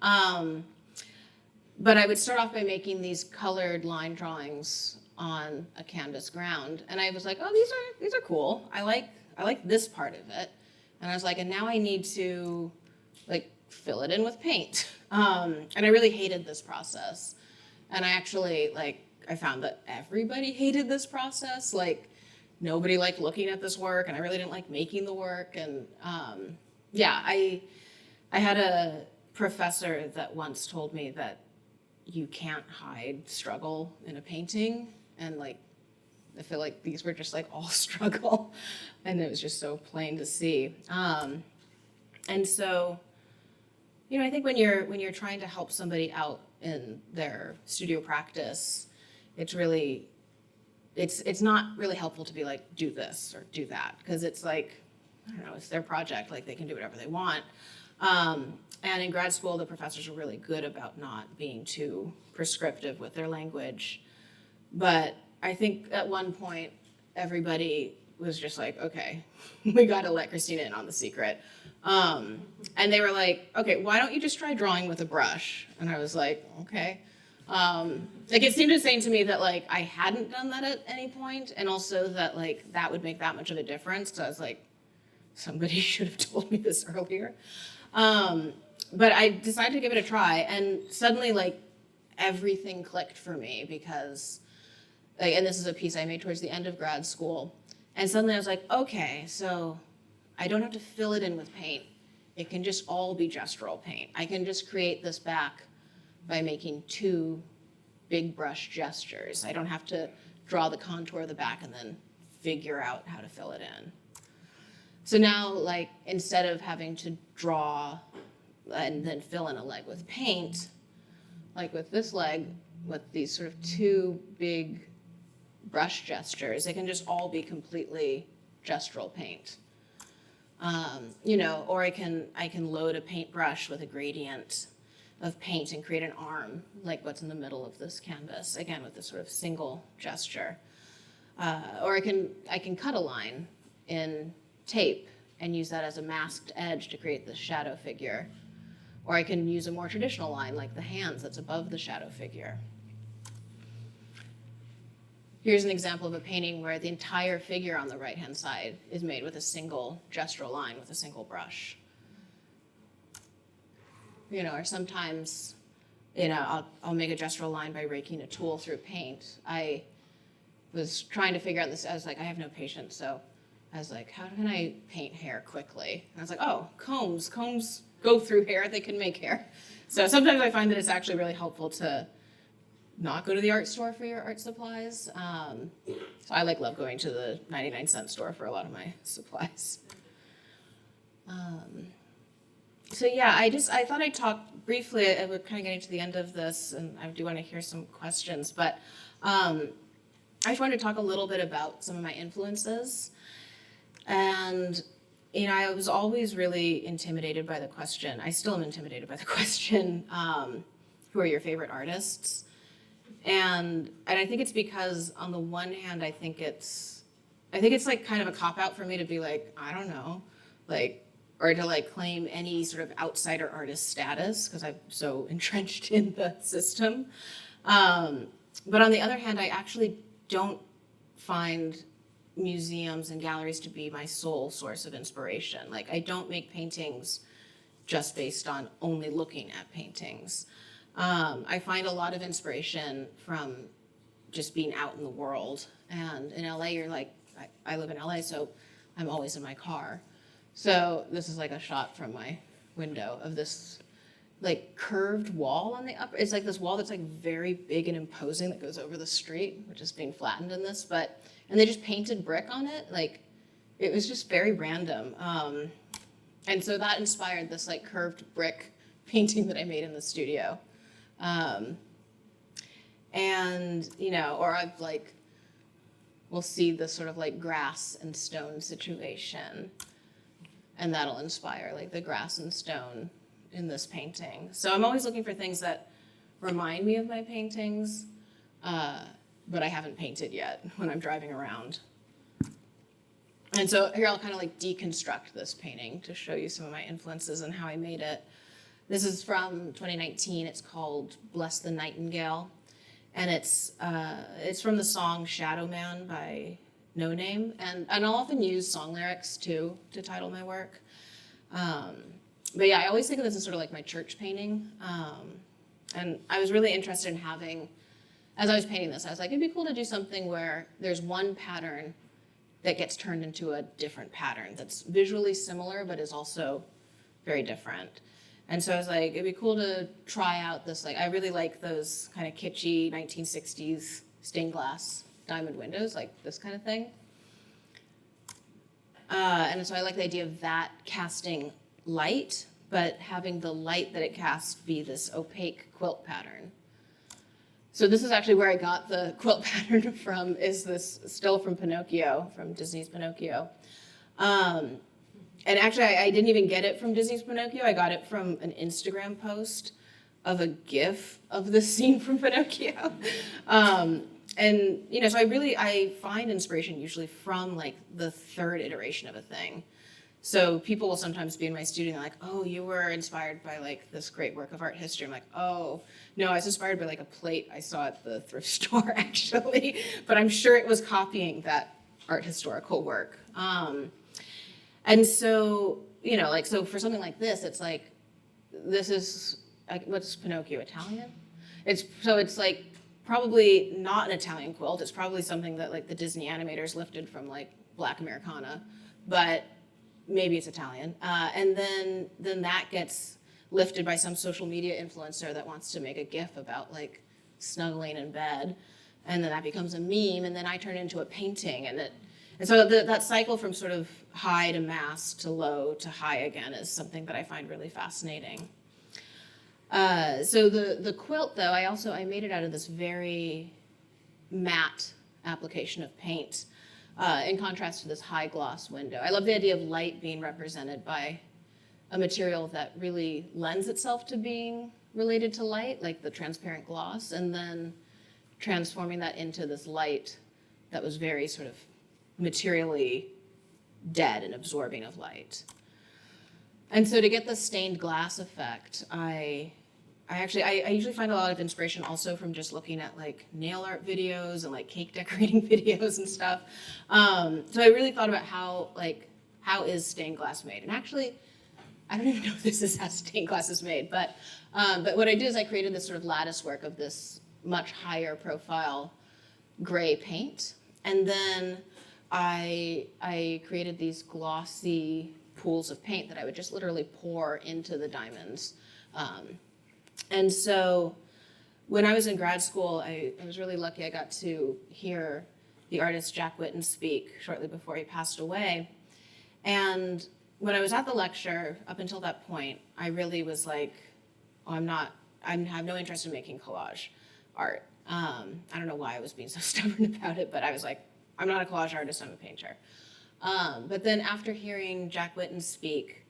But I would start off by making these colored line drawings on a canvas ground. And I was like, oh, these are cool. I like this part of it. And I was like, and now I need to like fill it in with paint. And I really hated this process. And I actually I found that everybody hated this process. Like nobody liked looking at this work, and I really didn't like making the work. And I had a professor that once told me that you can't hide struggle in a painting, and I feel like these were just like all struggle, and it was just so plain to see. And so, you know, I think when you're trying to help somebody out in their studio practice, it's not really helpful to be like, do this or do that, because it's like, I don't know, it's their project, like they can do whatever they want. And in grad school, the professors were really good about not being too prescriptive with their language. But I think at one point, everybody was just like, okay, we got to let Christina in on the secret. And they were like, okay, why don't you just try drawing with a brush? And I was like, okay. Like it seemed to saying to me that like I hadn't done that at any point, and also that like that would make that much of a difference. So I was like, somebody should have told me this earlier. But I decided to give it a try, and suddenly like everything clicked for me because, like, and this is a piece I made towards the end of grad school, and suddenly I was like, okay, so I don't have to fill it in with paint. It can just all be gestural paint. I can just create this back by making 2 big brush gestures. I don't have to draw the contour of the back and then figure out how to fill it in. So now, like, instead of having to draw and then fill in a leg with paint, like with this leg, with these sort of 2 big brush gestures, it can just all be completely gestural paint. You know, or I can load a paintbrush with a gradient of paint and create an arm, like what's in the middle of this canvas, again with this sort of single gesture. Or I can cut a line in tape and use that as a masked edge to create the shadow figure. Or I can use a more traditional line like the hands that's above the shadow figure. Here's an example of a painting where the entire figure on the right-hand side is made with a single gestural line with a single brush. You know, or sometimes, you know, I'll make a gestural line by raking a tool through paint. I was trying to figure out this, I was like, I have no patience, so I was like, how can I paint hair quickly? And I was like, oh, combs go through hair, they can make hair. So sometimes I find that it's actually really helpful to not go to the art store for your art supplies. So I like love going to the 99-cent store for a lot of my supplies. So yeah, I thought I'd talk briefly, we're kind of getting to the end of this, and I do want to hear some questions, but I just wanted to talk a little bit about some of my influences. And, you know, I was always really intimidated by the question, I still am intimidated by the question, who are your favorite artists? And I think it's because on the one hand, I think it's like kind of a cop-out for me to be like, I don't know, like, or to like claim any sort of outsider artist status because I'm so entrenched in the system. But on the other hand, I actually don't find museums and galleries to be my sole source of inspiration. Like I don't make paintings just based on only looking at paintings. I find a lot of inspiration from just being out in the world. And in LA, you're like, I live in LA, so I'm always in my car. So this is like a shot from my window of this like curved wall on the upper. It's like this wall that's like very big and imposing that goes over the street, which is being flattened in this, and they just painted brick on it. Like it was just very random. And so that inspired this like curved brick painting that I made in the studio. And, you know, or I've like, we'll see this sort of like grass and stone situation, and that'll inspire like the grass and stone in this painting. So I'm always looking for things that remind me of my paintings, but I haven't painted yet when I'm driving around. And so here I'll kind of like deconstruct this painting to show you some of my influences and how I made it. This is from 2019. It's called Bless the Nightingale. And it's from the song Shadow Man by No Name. And I'll often use song lyrics too to title my work. But yeah, I always think of this as sort of like my church painting. And I was really interested in having, as I was painting this, I was like, it'd be cool to do something where there's one pattern that gets turned into a different pattern that's visually similar but is also very different. And so I was like, it'd be cool to try out this, like, I really like those kind of kitschy 1960s stained glass diamond windows, like this kind of thing. And so I like the idea of that casting light, but having the light that it casts be this opaque quilt pattern. So this is actually where I got the quilt pattern from, is this still from Pinocchio, from Disney's Pinocchio. And actually, I didn't even get it from Disney's Pinocchio. I got it from an Instagram post of a GIF of the scene from Pinocchio. So I find inspiration usually from like the third iteration of a thing. So people will sometimes be in my studio and they're like, oh, you were inspired by like this great work of art history. I'm like, oh, no, I was inspired by like a plate I saw at the thrift store actually, but I'm sure it was copying that art historical work. And so, so for something like this, it's like, this is, what's Pinocchio, Italian? It's like probably not an Italian quilt. It's probably something that like the Disney animators lifted from like Black Americana, but maybe it's Italian. And then that gets lifted by some social media influencer that wants to make a GIF about like snuggling in bed. And then that becomes a meme, and then I turn it into a painting. And so that cycle from sort of high to mass to low to high again is something that I find really fascinating. So the quilt, though, I made it out of this very matte application of paint, in contrast to this high gloss window. I love the idea of light being represented by a material that really lends itself to being related to light, like the transparent gloss, and then transforming that into this light that was very sort of materially dead and absorbing of light. And so to get the stained glass effect, I usually find a lot of inspiration also from just looking at like nail art videos and like cake decorating videos and stuff. So I really thought about how is stained glass made? And actually, I don't even know if this is how stained glass is made, but what I did is I created this sort of lattice work of this much higher profile gray paint. And then I created these glossy pools of paint that I would just literally pour into the diamonds. And so when I was in grad school, I was really lucky. I got to hear the artist Jack Whitten speak shortly before he passed away. And when I was at the lecture, up until that point, I really was like, oh, I have no interest in making collage art. I don't know why I was being so stubborn about it, but I was like, I'm not a collage artist, I'm a painter. But then after hearing Jack Whitten speak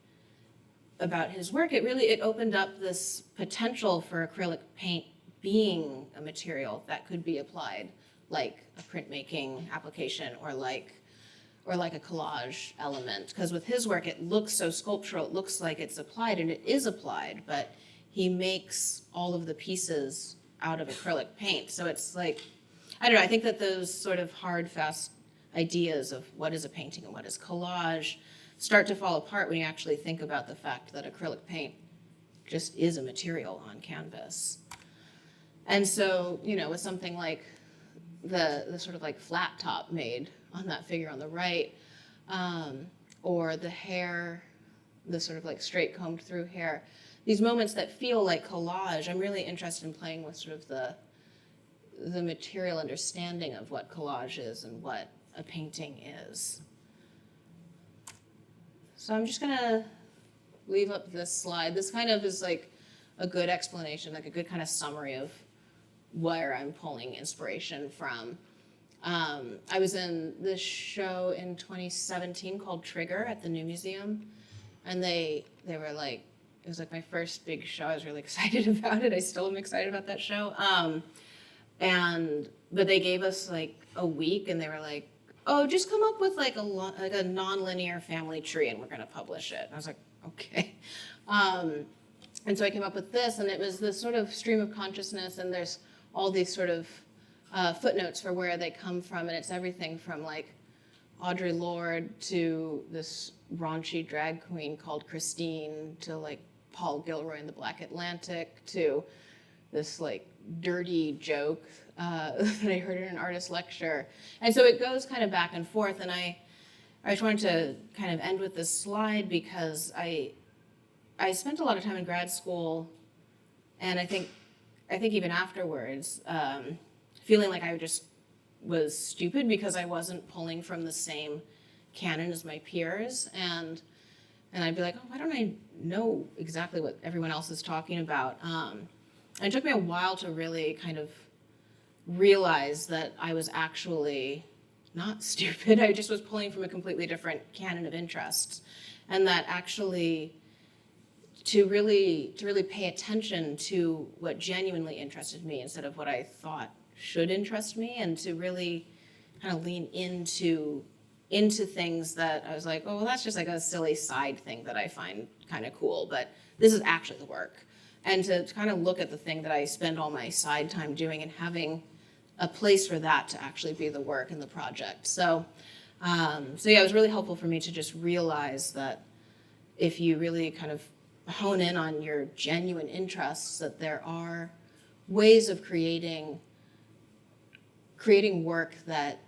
about his work, it opened up this potential for acrylic paint being a material that could be applied like a printmaking application or like a collage element. Because with his work, it looks so sculptural, it looks like it's applied, and it is applied, but he makes all of the pieces out of acrylic paint. So it's like, I don't know, I think that those sort of hard, fast ideas of what is a painting and what is collage start to fall apart when you actually think about the fact that acrylic paint just is a material on canvas. And so, with something like the sort of like flat top made on that figure on the right, or the hair, the sort of like straight combed through hair, these moments that feel like collage, I'm really interested in playing with sort of the material understanding of what collage is and what a painting is. So I'm just gonna leave up this slide. This kind of is like a good explanation, like a good kind of summary of where I'm pulling inspiration from. I was in this show in 2017 called Trigger at the New Museum, and they were like, it was like my first big show. I was really excited about it. I still am excited about that show. But they gave us like a week, and they were like, oh, just come up with like a non-linear family tree, and we're gonna publish it. And I was like, okay. And so I came up with this, and it was this sort of stream of consciousness, and there's all these sort of footnotes for where they come from, and it's everything from like Audre Lorde to this raunchy drag queen called Christine to like Paul Gilroy in the Black Atlantic to this like dirty joke that I heard in an artist lecture. And so it goes kind of back and forth, and I just wanted to kind of end with this slide because I spent a lot of time in grad school, and I think even afterwards, feeling like I just was stupid because I wasn't pulling from the same canon as my peers, and I'd be like, oh, why don't I know exactly what everyone else is talking about? And it took me a while to really kind of realize that I was actually not stupid. I just was pulling from a completely different canon of interests, and that actually to really pay attention to what genuinely interested me instead of what I thought should interest me, and to really kind of lean into things that I was like, oh, well, that's just like a silly side thing that I find kind of cool, but this is actually the work. And to kind of look at the thing that I spend all my side time doing and having a place for that to actually be the work and the project. So yeah, it was really helpful for me to just realize that if you really kind of hone in on your genuine interests, that there are ways of creating work that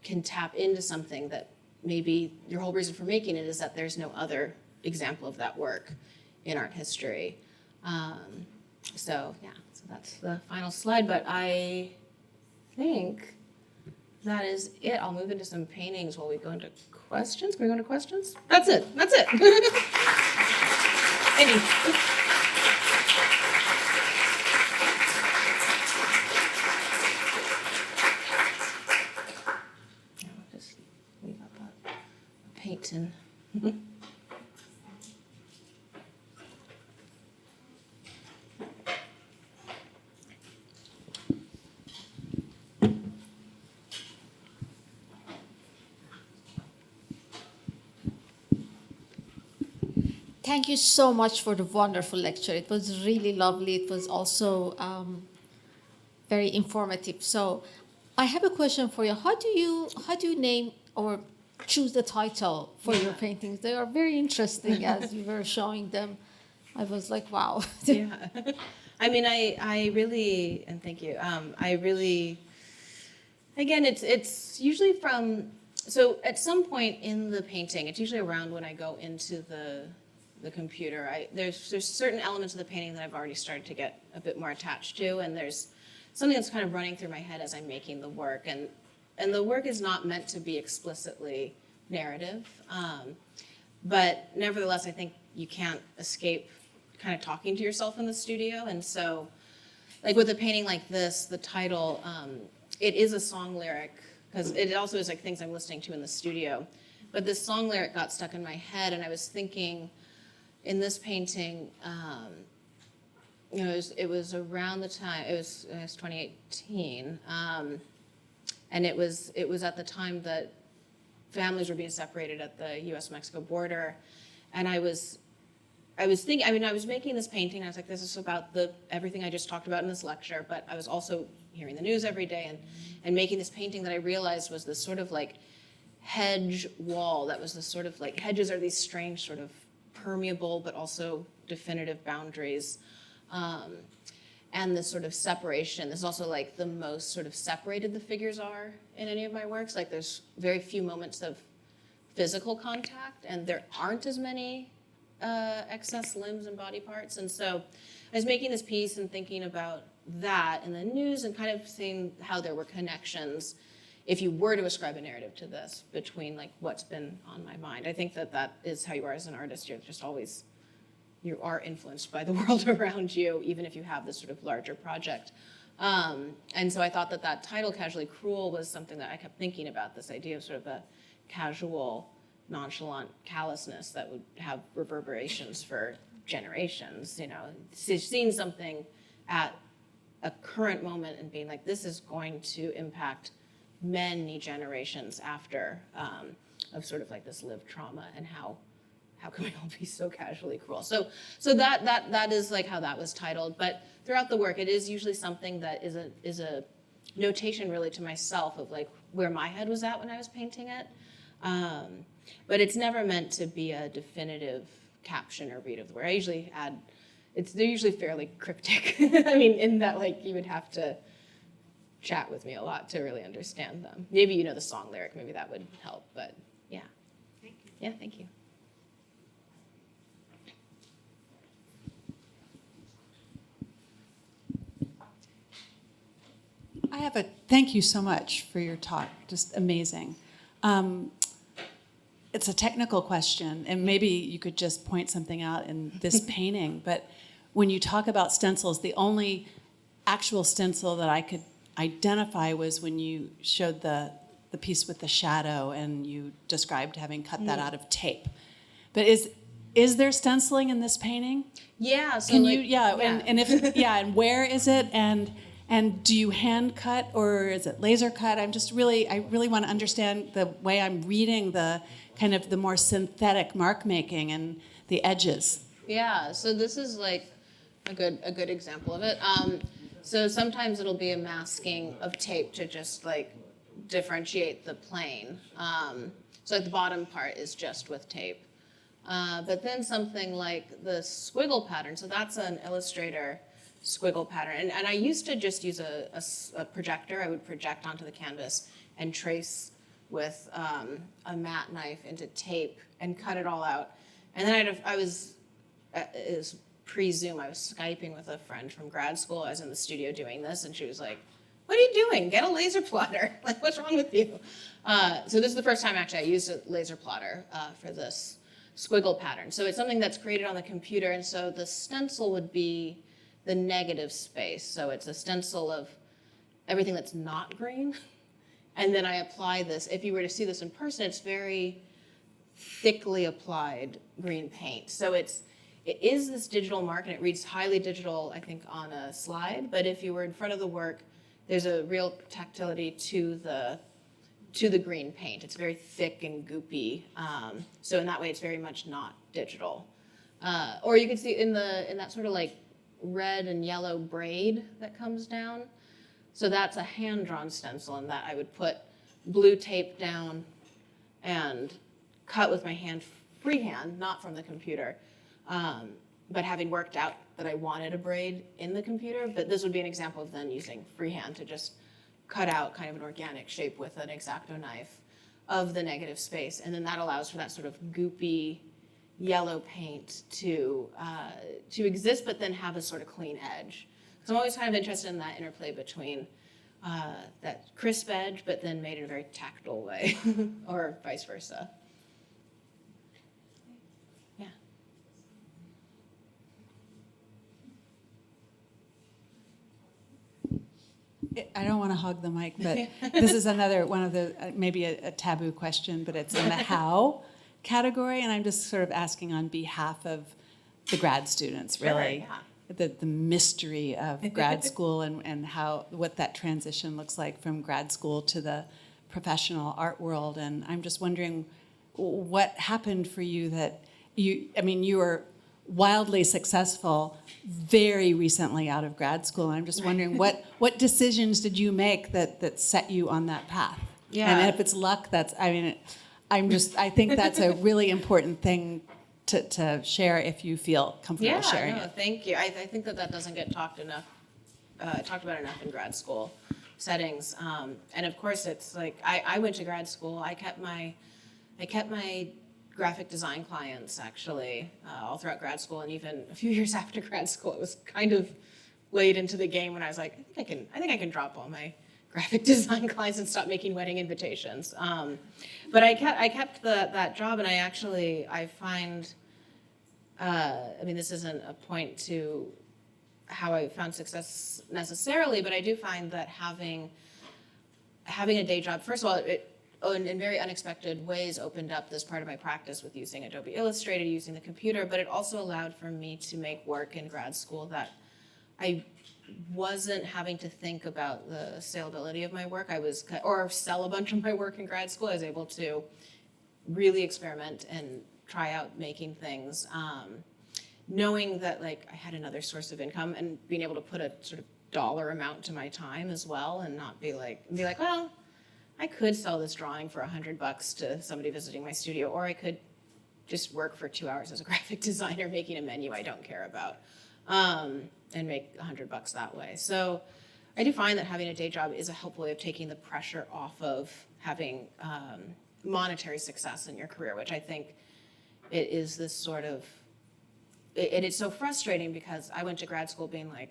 can tap into something that maybe your whole reason for making it is that there's no other example of that work in art history. So that's the final slide, but I think that is it. I'll move into some paintings while we go into questions. Can we go into questions? That's it. Thank you. I'll just leave up a painting. Thank you so much for the wonderful lecture. It was really lovely. It was also very informative. So I have a question for you. How do you name or choose the title for your paintings? They are very interesting as you were showing them. I was like, wow. Yeah. I mean, I really, and thank you. I really, again, it's usually so at some point in the painting, it's usually around when I go into the computer. There's certain elements of the painting that I've already started to get a bit more attached to, and there's something that's kind of running through my head as I'm making the work, and the work is not meant to be explicitly narrative, but nevertheless, I think you can't escape kind of talking to yourself in the studio, and so, like with a painting like this, the title, it is a song lyric, because it also is like things I'm listening to in the studio, but this song lyric got stuck in my head, and I was thinking, in this painting, it was around the time, it was 2018, and it was at the time that families were being separated at the U.S.-Mexico border, and I was thinking, I was making this painting, and I was like, this is about everything I just talked about in this lecture, but I was also hearing the news every day and making this painting that I realized was this sort of like hedge wall that was this sort of like, hedges are these strange sort of permeable but also definitive boundaries, and this sort of separation. This is also like the most sort of separated the figures are in any of my works. Like there's very few moments of physical contact, and there aren't as many excess limbs and body parts. And so I was making this piece and thinking about that and the news and kind of seeing how there were connections if you were to ascribe a narrative to this between like what's been on my mind. I think that is how you are as an artist. You're just always, you are influenced by the world around you, even if you have this sort of larger project. And so I thought that title, Casually Cruel, was something that I kept thinking about, this idea of sort of a casual, nonchalant callousness that would have reverberations for generations, seeing something at a current moment and being like, this is going to impact many generations after, of sort of like this lived trauma, and how can we all be so casually cruel? So that is like how that was titled. But throughout the work, it is usually something that is a notation really to myself of like where my head was at when I was painting it. But it's never meant to be a definitive caption or read of the work. I usually add, they're usually fairly cryptic. I mean, in that like you would have to chat with me a lot to really understand them. Maybe the song lyric, maybe that would help, but yeah. Thank you. Yeah, thank you. Thank you so much for your talk, just amazing. It's a technical question, and maybe you could just point something out in this painting, but when you talk about stencils, the only actual stencil that I could identify was when you showed the piece with the shadow, and you described having cut that out of tape. But is there stenciling in this painting? Yeah. So Can like, you? Yeah. And if and where is it? And And do you hand cut or is it laser cut? I really want to understand the way I'm reading the kind of the more synthetic mark making and the edges. Yeah, so this is like a good example of it. So sometimes it'll be a masking of tape to just like differentiate the plane. So like the bottom part is just with tape. But then something like the squiggle pattern, so that's an Illustrator squiggle pattern. And I used to just use a projector. I would project onto the canvas and trace with a matte knife into tape and cut it all out. And then it was pre-Zoom. I was Skyping with a friend from grad school. I was in the studio doing this, and she was like, "What are you doing? Get a laser plotter. Like, what's wrong with you?" So this is the first time actually I used a laser plotter for this squiggle pattern. So it's something that's created on the computer, and so the stencil would be the negative space. So it's a stencil of everything that's not green. And then I apply this. If you were to see this in person, it's very thickly applied green paint. So it is this digital mark, and it reads highly digital, I think, on a slide. But if you were in front of the work, there's a real tactility to the green paint. It's very thick and goopy. So in that way, it's very much not digital. Or you can see in that sort of like red and yellow braid that comes down. So that's a hand-drawn stencil, and that I would put blue tape down and cut with my hand, freehand, not from the computer, but having worked out that I wanted a braid in the computer. But this would be an example of then using freehand to just cut out kind of an organic shape with an X-Acto knife of the negative space. And then that allows for that sort of goopy yellow paint to exist, but then have a sort of clean edge. So I'm always kind of interested in that interplay between that crisp edge, but then made in a very tactile way, or vice versa. Yeah. I don't want to hog the mic, but this is another one of the, maybe a taboo question, but it's in the how category, and I'm just sort of asking on behalf of the grad students, really. Sure, The mystery of grad school and what that transition looks like from grad school to the professional art world. And I'm just wondering what happened for you that you were wildly successful very recently out of grad school. And I'm just wondering what decisions did you make that set you on that path? Yeah. And if it's luck, I think that's a really important thing to share if you feel comfortable sharing it. Thank you. I think that doesn't get talked about enough in grad school settings. And of course, it's like I went to grad school. I kept my graphic design clients actually all throughout grad school, and even a few years after grad school. It was kind of late into the game when I was like, I think I can drop all my graphic design clients and stop making wedding invitations. But I kept that job, and I find, this isn't a point to how I found success necessarily, but I do find that having a day job, first of all, it in very unexpected ways opened up this part of my practice with using Adobe Illustrator, using the computer, but it also allowed for me to make work in grad school that I wasn't having to think about the saleability of my work. Or sell a bunch of my work in grad school. I was able to really experiment and try out making things, knowing that like I had another source of income, and being able to put a sort of dollar amount to my time as well, and not be like, well, I could sell this drawing for $100 to somebody visiting my studio, or I could just work for 2 hours as a graphic designer making a menu I don't care about, and make $100 that way. So I do find that having a day job is a helpful way of taking the pressure off of having monetary success in your career, which I think it is this sort of, and it's so frustrating because I went to grad school being like,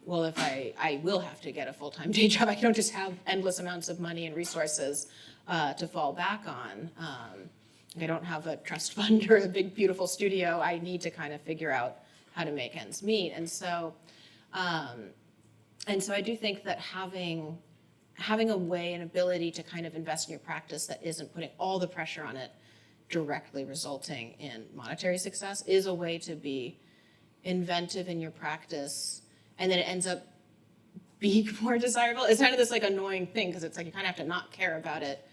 well, if I will have to get a full-time day job, I don't just have endless amounts of money and resources to fall back on. I don't have a trust fund or a big, beautiful studio. I need to kind of figure out how to make ends meet. And so I do think that having a way, an ability to kind of invest in your practice that isn't putting all the pressure on it directly resulting in monetary success is a way to be inventive in your practice. And then it ends up be more desirable. It's kind of this like annoying thing because it's like you kind of have to not care about it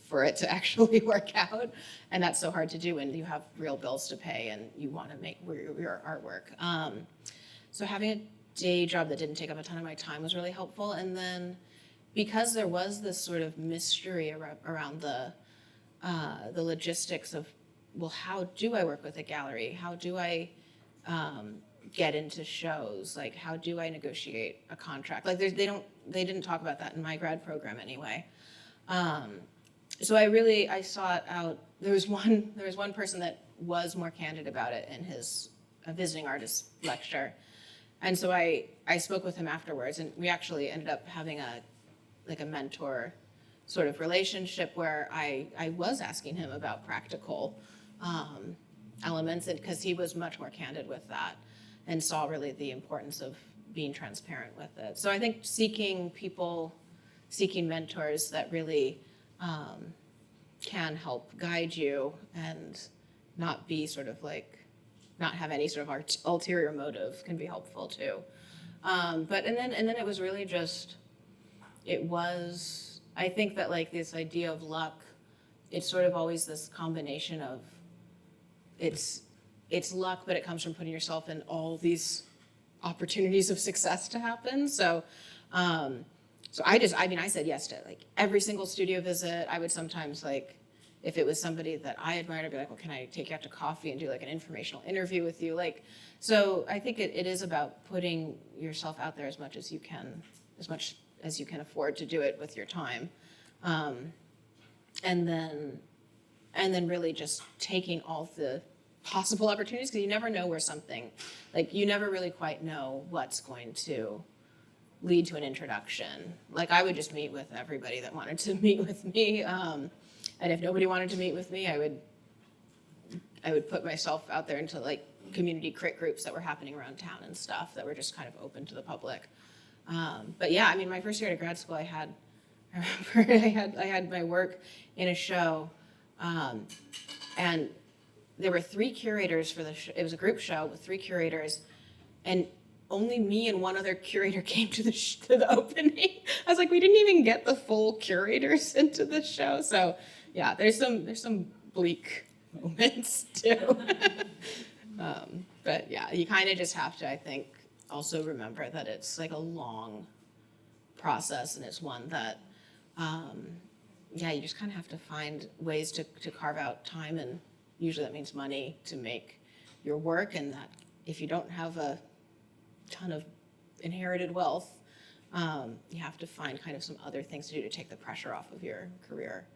for it to actually work out, and that's so hard to do when you have real bills to pay and you want to make your artwork. So having a day job that didn't take up a ton of my time was really helpful, and then because there was this sort of mystery around the logistics of, well, how do I work with a gallery? How do I get into shows? Like, how do I negotiate a contract? Like, they didn't talk about that in my grad program anyway. So I sought out. There was one person that was more candid about it in his visiting artist lecture, and so I spoke with him afterwards, and we actually ended up having a mentor sort of relationship where I was asking him about practical elements, and because he was much more candid with that and saw really the importance of being transparent with it. So I think seeking mentors that really can help guide you and not be sort of like, not have any sort of ulterior motive can be helpful too. But and then it was really just, I think that like this idea of luck, it's sort of always this combination of, it's luck, but it comes from putting yourself in all these opportunities of success to happen. So I said yes to like every single studio visit. I would sometimes like, if it was somebody that I admired, I'd be like, well, can I take you out to coffee and do like an informational interview with you? Like, so I think it is about putting yourself out there as much as you can afford to do it with your time. And then really just taking all the possible opportunities, because you never know where something, like you never really quite know what's going to lead to an introduction. Like I would just meet with everybody that wanted to meet with me. And if nobody wanted to meet with me, I would put myself out there into like community crit groups that were happening around town and stuff that were just kind of open to the public. But yeah, I mean, my first year at grad school, I had my work in a show, and there were 3 curators for the show. It was a group show with 3 curators, and only me and one other curator came to the opening. I was like, we didn't even get the full curators into the show. So yeah, there's some bleak moments too. But yeah, you kind of just have to, I think, also remember that it's like a long process, and it's one that, you just kind of have to find ways to carve out time, and usually that means money to make your work, and that if you don't have a ton of inherited wealth, you have to find kind of some other things to do to take the pressure off of your career.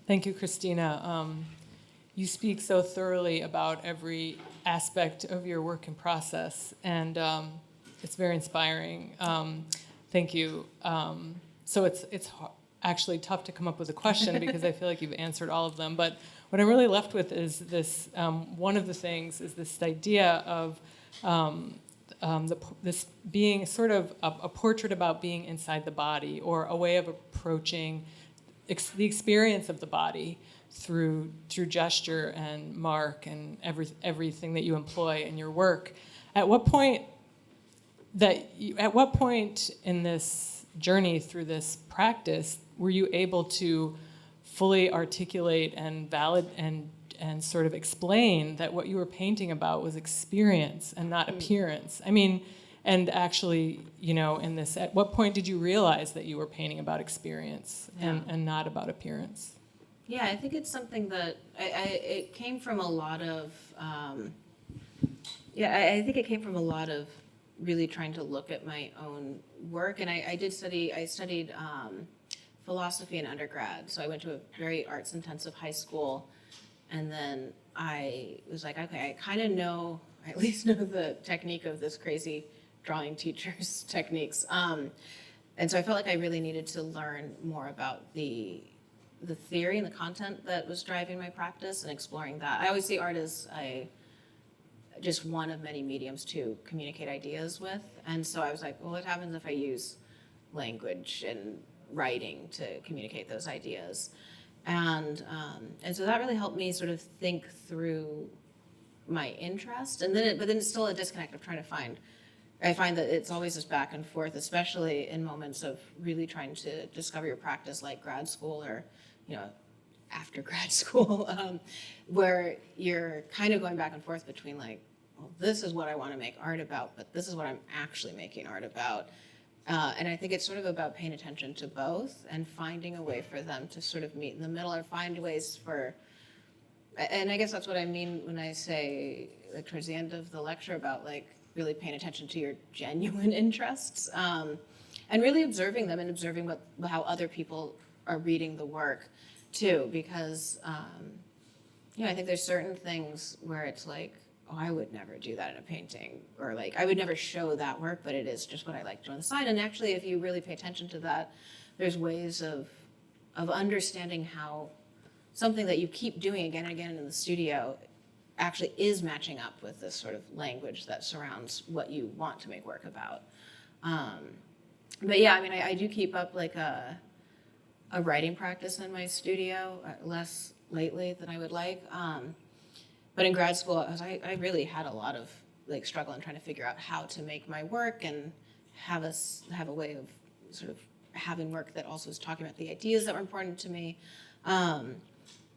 Thank you, Christina. You speak so thoroughly about every aspect of your work and process, and it's very inspiring. Thank you. So it's actually tough to come up with a question because I feel like you've answered all of them. But what I'm really left with is this. One of the things is this idea of this being sort of a portrait about being inside the body, or a way of approaching the experience of the body through gesture and mark and everything that you employ in your work. At what point in this journey through this practice were you able to fully articulate and and sort of explain that what you were painting about was experience and not appearance? I mean, and actually, in this, at what point did you realize that you were painting about experience and not about appearance? Yeah, I think it's something that it came from a lot of, I think it came from a lot of really trying to look at my own work. And I studied philosophy in undergrad. So I went to a very arts intensive high school. And then I was like, okay, I at least know the technique of this crazy drawing teacher's techniques. And so I felt like I really needed to learn more about the theory and the content that was driving my practice and exploring that. I always see art as just one of many mediums to communicate ideas with. And so I was like, well, what happens if I use language and writing to communicate those ideas. And so that really helped me sort of think through my interest. And then, but then it's still a disconnect of trying to find. I find that it's always this back and forth, especially in moments of really trying to discover your practice, like grad school or, after grad school, where you're kind of going back and forth between like, well, this is what I want to make art about, but this is what I'm actually making art about. And I think it's sort of about paying attention to both and finding a way for them to sort of meet in the middle or find ways for, and I guess that's what I mean when I say, like towards the end of the lecture, about like really paying attention to your genuine interests, and really observing them and observing how other people are reading the work too, because I think there's certain things where it's like, oh, I would never do that in a painting, or like I would never show that work, but it is just what I like to do on the side. And actually, if you really pay attention to that, there's ways of understanding how something that you keep doing again and again in the studio actually is matching up with this sort of language that surrounds what you want to make work about. But yeah, I mean, I do keep up like a writing practice in my studio, less lately than I would like. But in grad school, I really had a lot of like struggle in trying to figure out how to make my work and have a way of sort of having work that also was talking about the ideas that were important to me.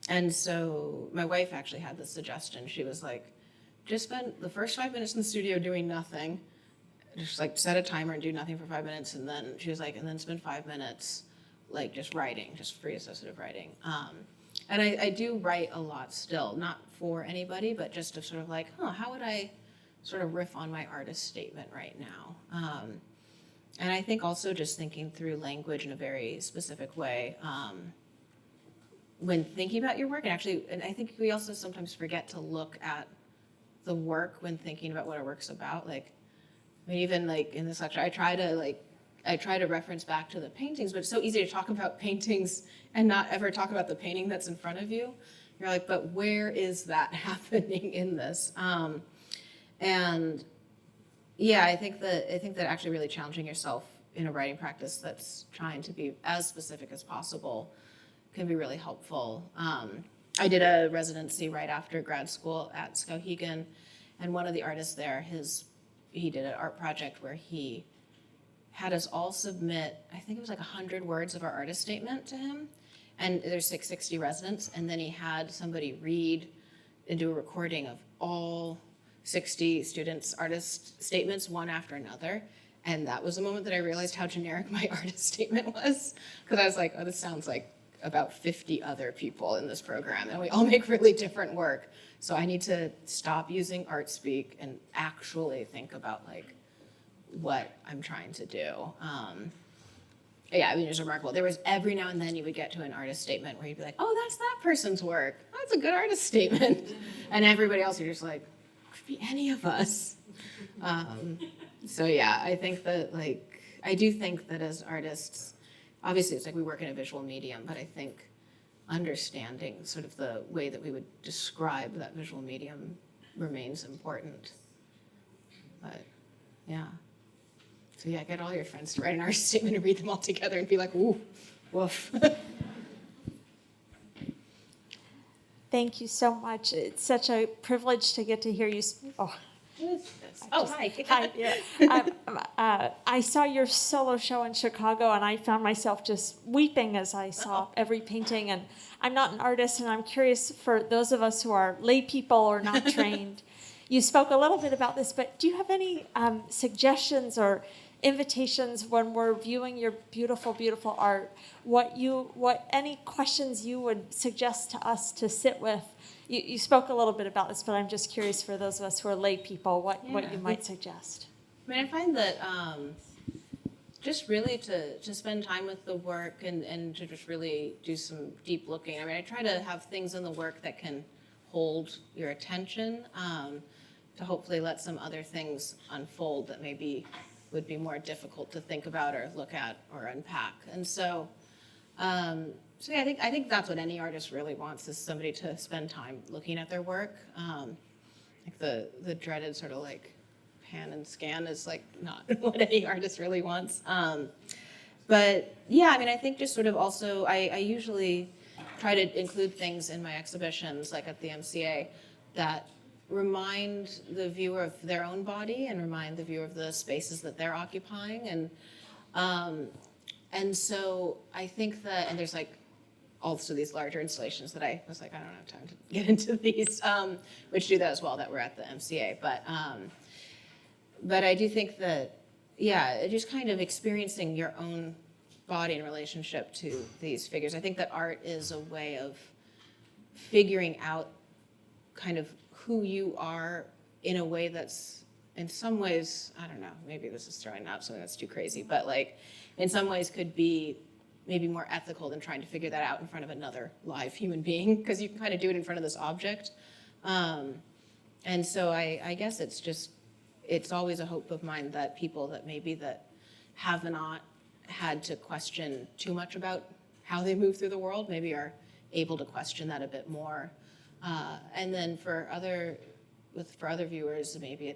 And so my wife actually had this suggestion. She was like, just spend the first 5 minutes in the studio doing nothing. Just like set a timer and do nothing for 5 minutes. And then she was like, and then spend 5 minutes like just writing, just free associative writing. And I do write a lot still, not for anybody, but just to sort of like, how would I sort of riff on my artist statement right now? And I think also just thinking through language in a very specific way when thinking about your work. And I think we also sometimes forget to look at the work when thinking about what our work's about. Like, I mean, even like in this lecture, I try to reference back to the paintings, but it's so easy to talk about paintings and not ever talk about the painting that's in front of you. You're like, but where is that happening in this? And yeah, I think that actually really challenging yourself in a writing practice that's trying to be as specific as possible can be really helpful. I did a residency right after grad school at Skowhegan, and one of the artists there, he did an art project where he had us all submit, I think it was like 100 words of our artist statement to him. And there's 660 residents, and then he had somebody read and do a recording of all 60 students' artist statements, one after another. And that was the moment that I realized how generic my artist statement was. Because I was like, oh, this sounds like about 50 other people in this program, and we all make really different work. So I need to stop using art speak and actually think about like what I'm trying to do. Yeah, I mean, it was remarkable. There was every now and then you would get to an artist statement where you'd be like, oh, that's that person's work. Oh, that's a good artist statement. And everybody else, you're just like, could be any of us. So yeah, I think that I do think that as artists, obviously it's like we work in a visual medium, but I think understanding sort of the way that we would describe that visual medium remains important. But yeah. So yeah, get all your friends to write an artist statement and read them all together and be like, ooh, woof. Thank you so much. It's such a privilege to get to hear you speak. Oh, Hi. hi. Yeah. I saw your solo show in Chicago, and I found myself just weeping as I saw every painting. And I'm not an artist, and I'm curious for those of us who are lay people or not trained. You spoke a little bit about this, but do you have any suggestions or invitations when we're viewing your beautiful, beautiful art? Any questions you would suggest to us to sit with? You spoke a little bit about this, but I'm just curious for those of us who are lay people, what you might suggest. I mean, I find that just really to spend time with the work and to just really do some deep looking. I mean, I try to have things in the work that can hold your attention, to hopefully let some other things unfold that maybe would be more difficult to think about or look at or unpack. And so yeah, I think that's what any artist really wants, is somebody to spend time looking at their work. Like the dreaded sort of like pan and scan is like not what any artist really wants. But yeah, I mean, I think just sort of also, I usually try to include things in my exhibitions, like at the MCA, that remind the viewer of their own body and remind the viewer of the spaces that they're occupying. And so I think that, and there's like also these larger installations that I was like, I don't have time to get into these, which do that as well, that were at the MCA. But I do think that, yeah, just kind of experiencing your own body in relationship to these figures. I think that art is a way of figuring out kind of who you are in a way that's, in some ways, I don't know, maybe this is throwing out something that's too crazy, but like in some ways could be maybe more ethical than trying to figure that out in front of another live human being, because you can kind of do it in front of this object. And so I guess it's always a hope of mine that people that maybe that have not had to question too much about how they move through the world maybe are able to question that a bit more. And then for other viewers, maybe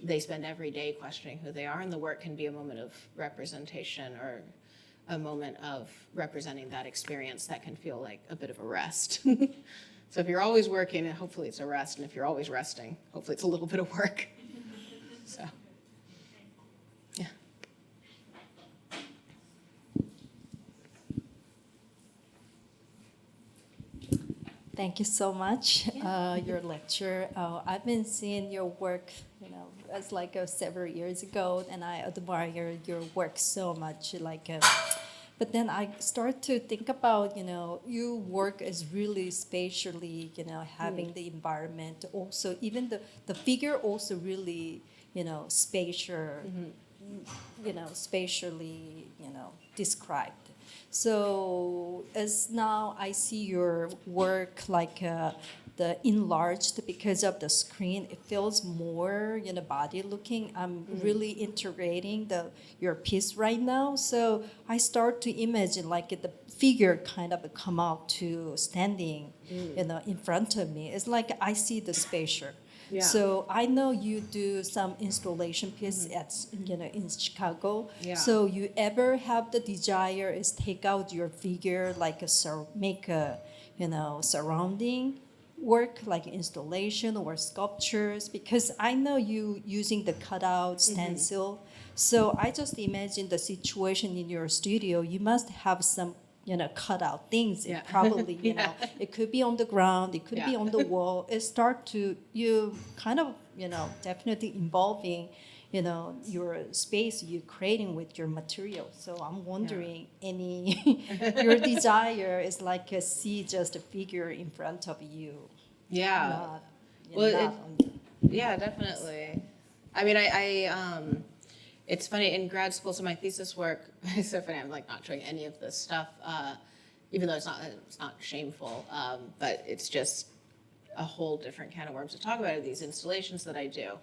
they spend every day questioning who they are, and the work can be a moment of representation or a moment of representing that experience that can feel like a bit of a rest. So if you're always working, hopefully it's a rest, and if you're always resting, hopefully it's a little bit of work. So, yeah. Thank you so much. Your lecture. I've been seeing your work, as like several years ago, and I admire your work so much. But then I start to think about, your work is really spatially, having the environment. Also, even the figure also really, spatial, spatially, described. So as now I see your work like the enlarged because of the screen, it feels more body looking. I'm really integrating your piece right now. So I start to imagine like the figure kind of come out to standing in front of me. It's like I see the spatial. Yeah. So I know you do some installation piece at in Chicago. Yeah. So you ever have the desire is take out your figure like make a surrounding work like installation or sculptures, because I know you using the cutout stencil. So I just imagine the situation in your studio. You must have some cut out things. Yeah. It probably, Yeah. it could be on the ground, it could be Yeah. on the wall. It start to, you kind of, definitely involving, your space you're creating with your material. So I'm wondering your desire is like see just a figure in front of you. Yeah. Not, Well, not on the, Yeah, definitely. I mean, it's funny, in grad school, so my thesis work, it's so funny, I'm like not showing any of this stuff, even though it's not shameful, but it's just a whole different can of worms to talk about, these installations that I do.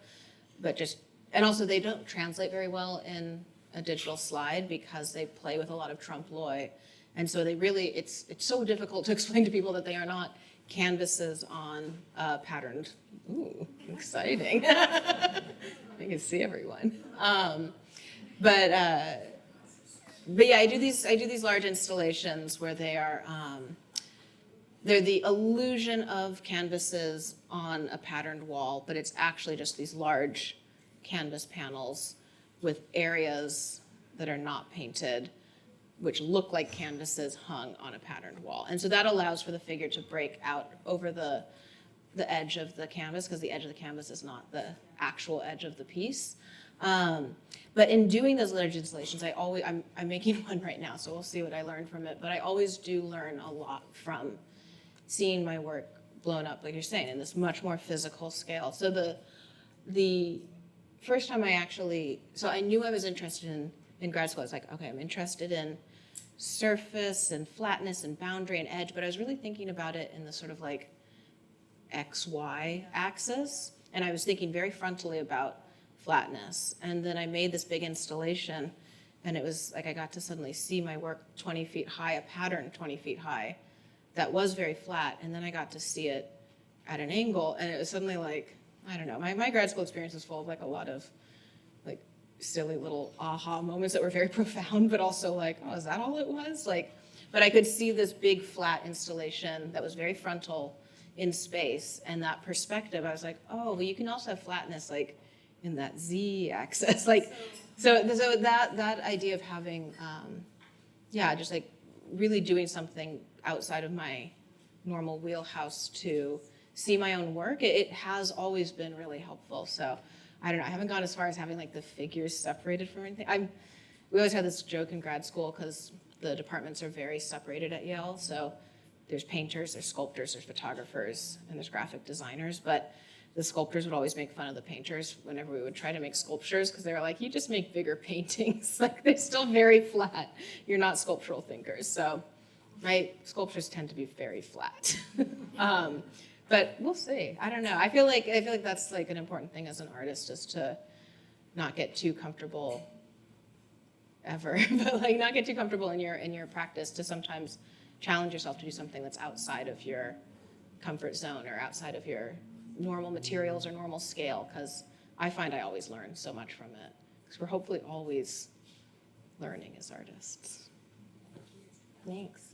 And also they don't translate very well in a digital slide because they play with a lot of trompe l'oeil. And so it's so difficult to explain to people that they are not canvases on patterned. Ooh, exciting! I can see everyone. But yeah, I do these large installations where they're the illusion of canvases on a patterned wall, but it's actually just these large canvas panels with areas that are not painted, which look like canvases hung on a patterned wall. And so that allows for the figure to break out over the edge of the canvas, because the edge of the canvas is not the actual edge of the piece. But in doing those large installations, I'm making one right now, so we'll see what I learned from it. But I always do learn a lot from seeing my work blown up, like you're saying, in this much more physical scale. So the first time I knew I was interested in grad school. I was like, okay, I'm interested in surface and flatness and boundary and edge, but I was really thinking about it in the sort of like XY axis, and I was thinking very frontally about flatness. And then I made this big installation, and it was like I got to suddenly see my work 20 feet high, a pattern 20 feet high that was very flat, and then I got to see it at an angle, and it was suddenly like, I don't know, my grad school experience is full of like a lot of like silly little aha moments that were very profound, but also like, oh, is that all it was? Like, but I could see this big flat installation that was very frontal in space, and that perspective, I was like, oh, well, you can also have flatness like in that z-axis, like, so that idea of having, just like really doing something outside of my normal wheelhouse to see my own work, it has always been really helpful. So I don't know, I haven't gone as far as having like the figures separated from anything. We always had this joke in grad school because the departments are very separated at Yale. So there's painters, there's sculptors, there's photographers, and there's graphic designers. But the sculptors would always make fun of the painters whenever we would try to make sculptures because they were like, you just make bigger paintings. Like they're still very flat. You're not sculptural thinkers. So my sculptures tend to be very flat. But we'll see. I don't know. I feel like that's like an important thing as an artist, is to not get too comfortable ever, but like not get too comfortable in your practice, to sometimes challenge yourself to do something that's outside of your comfort zone or outside of your normal materials or normal scale, because I find I always learn so much from it, because we're hopefully always learning as artists. Thanks.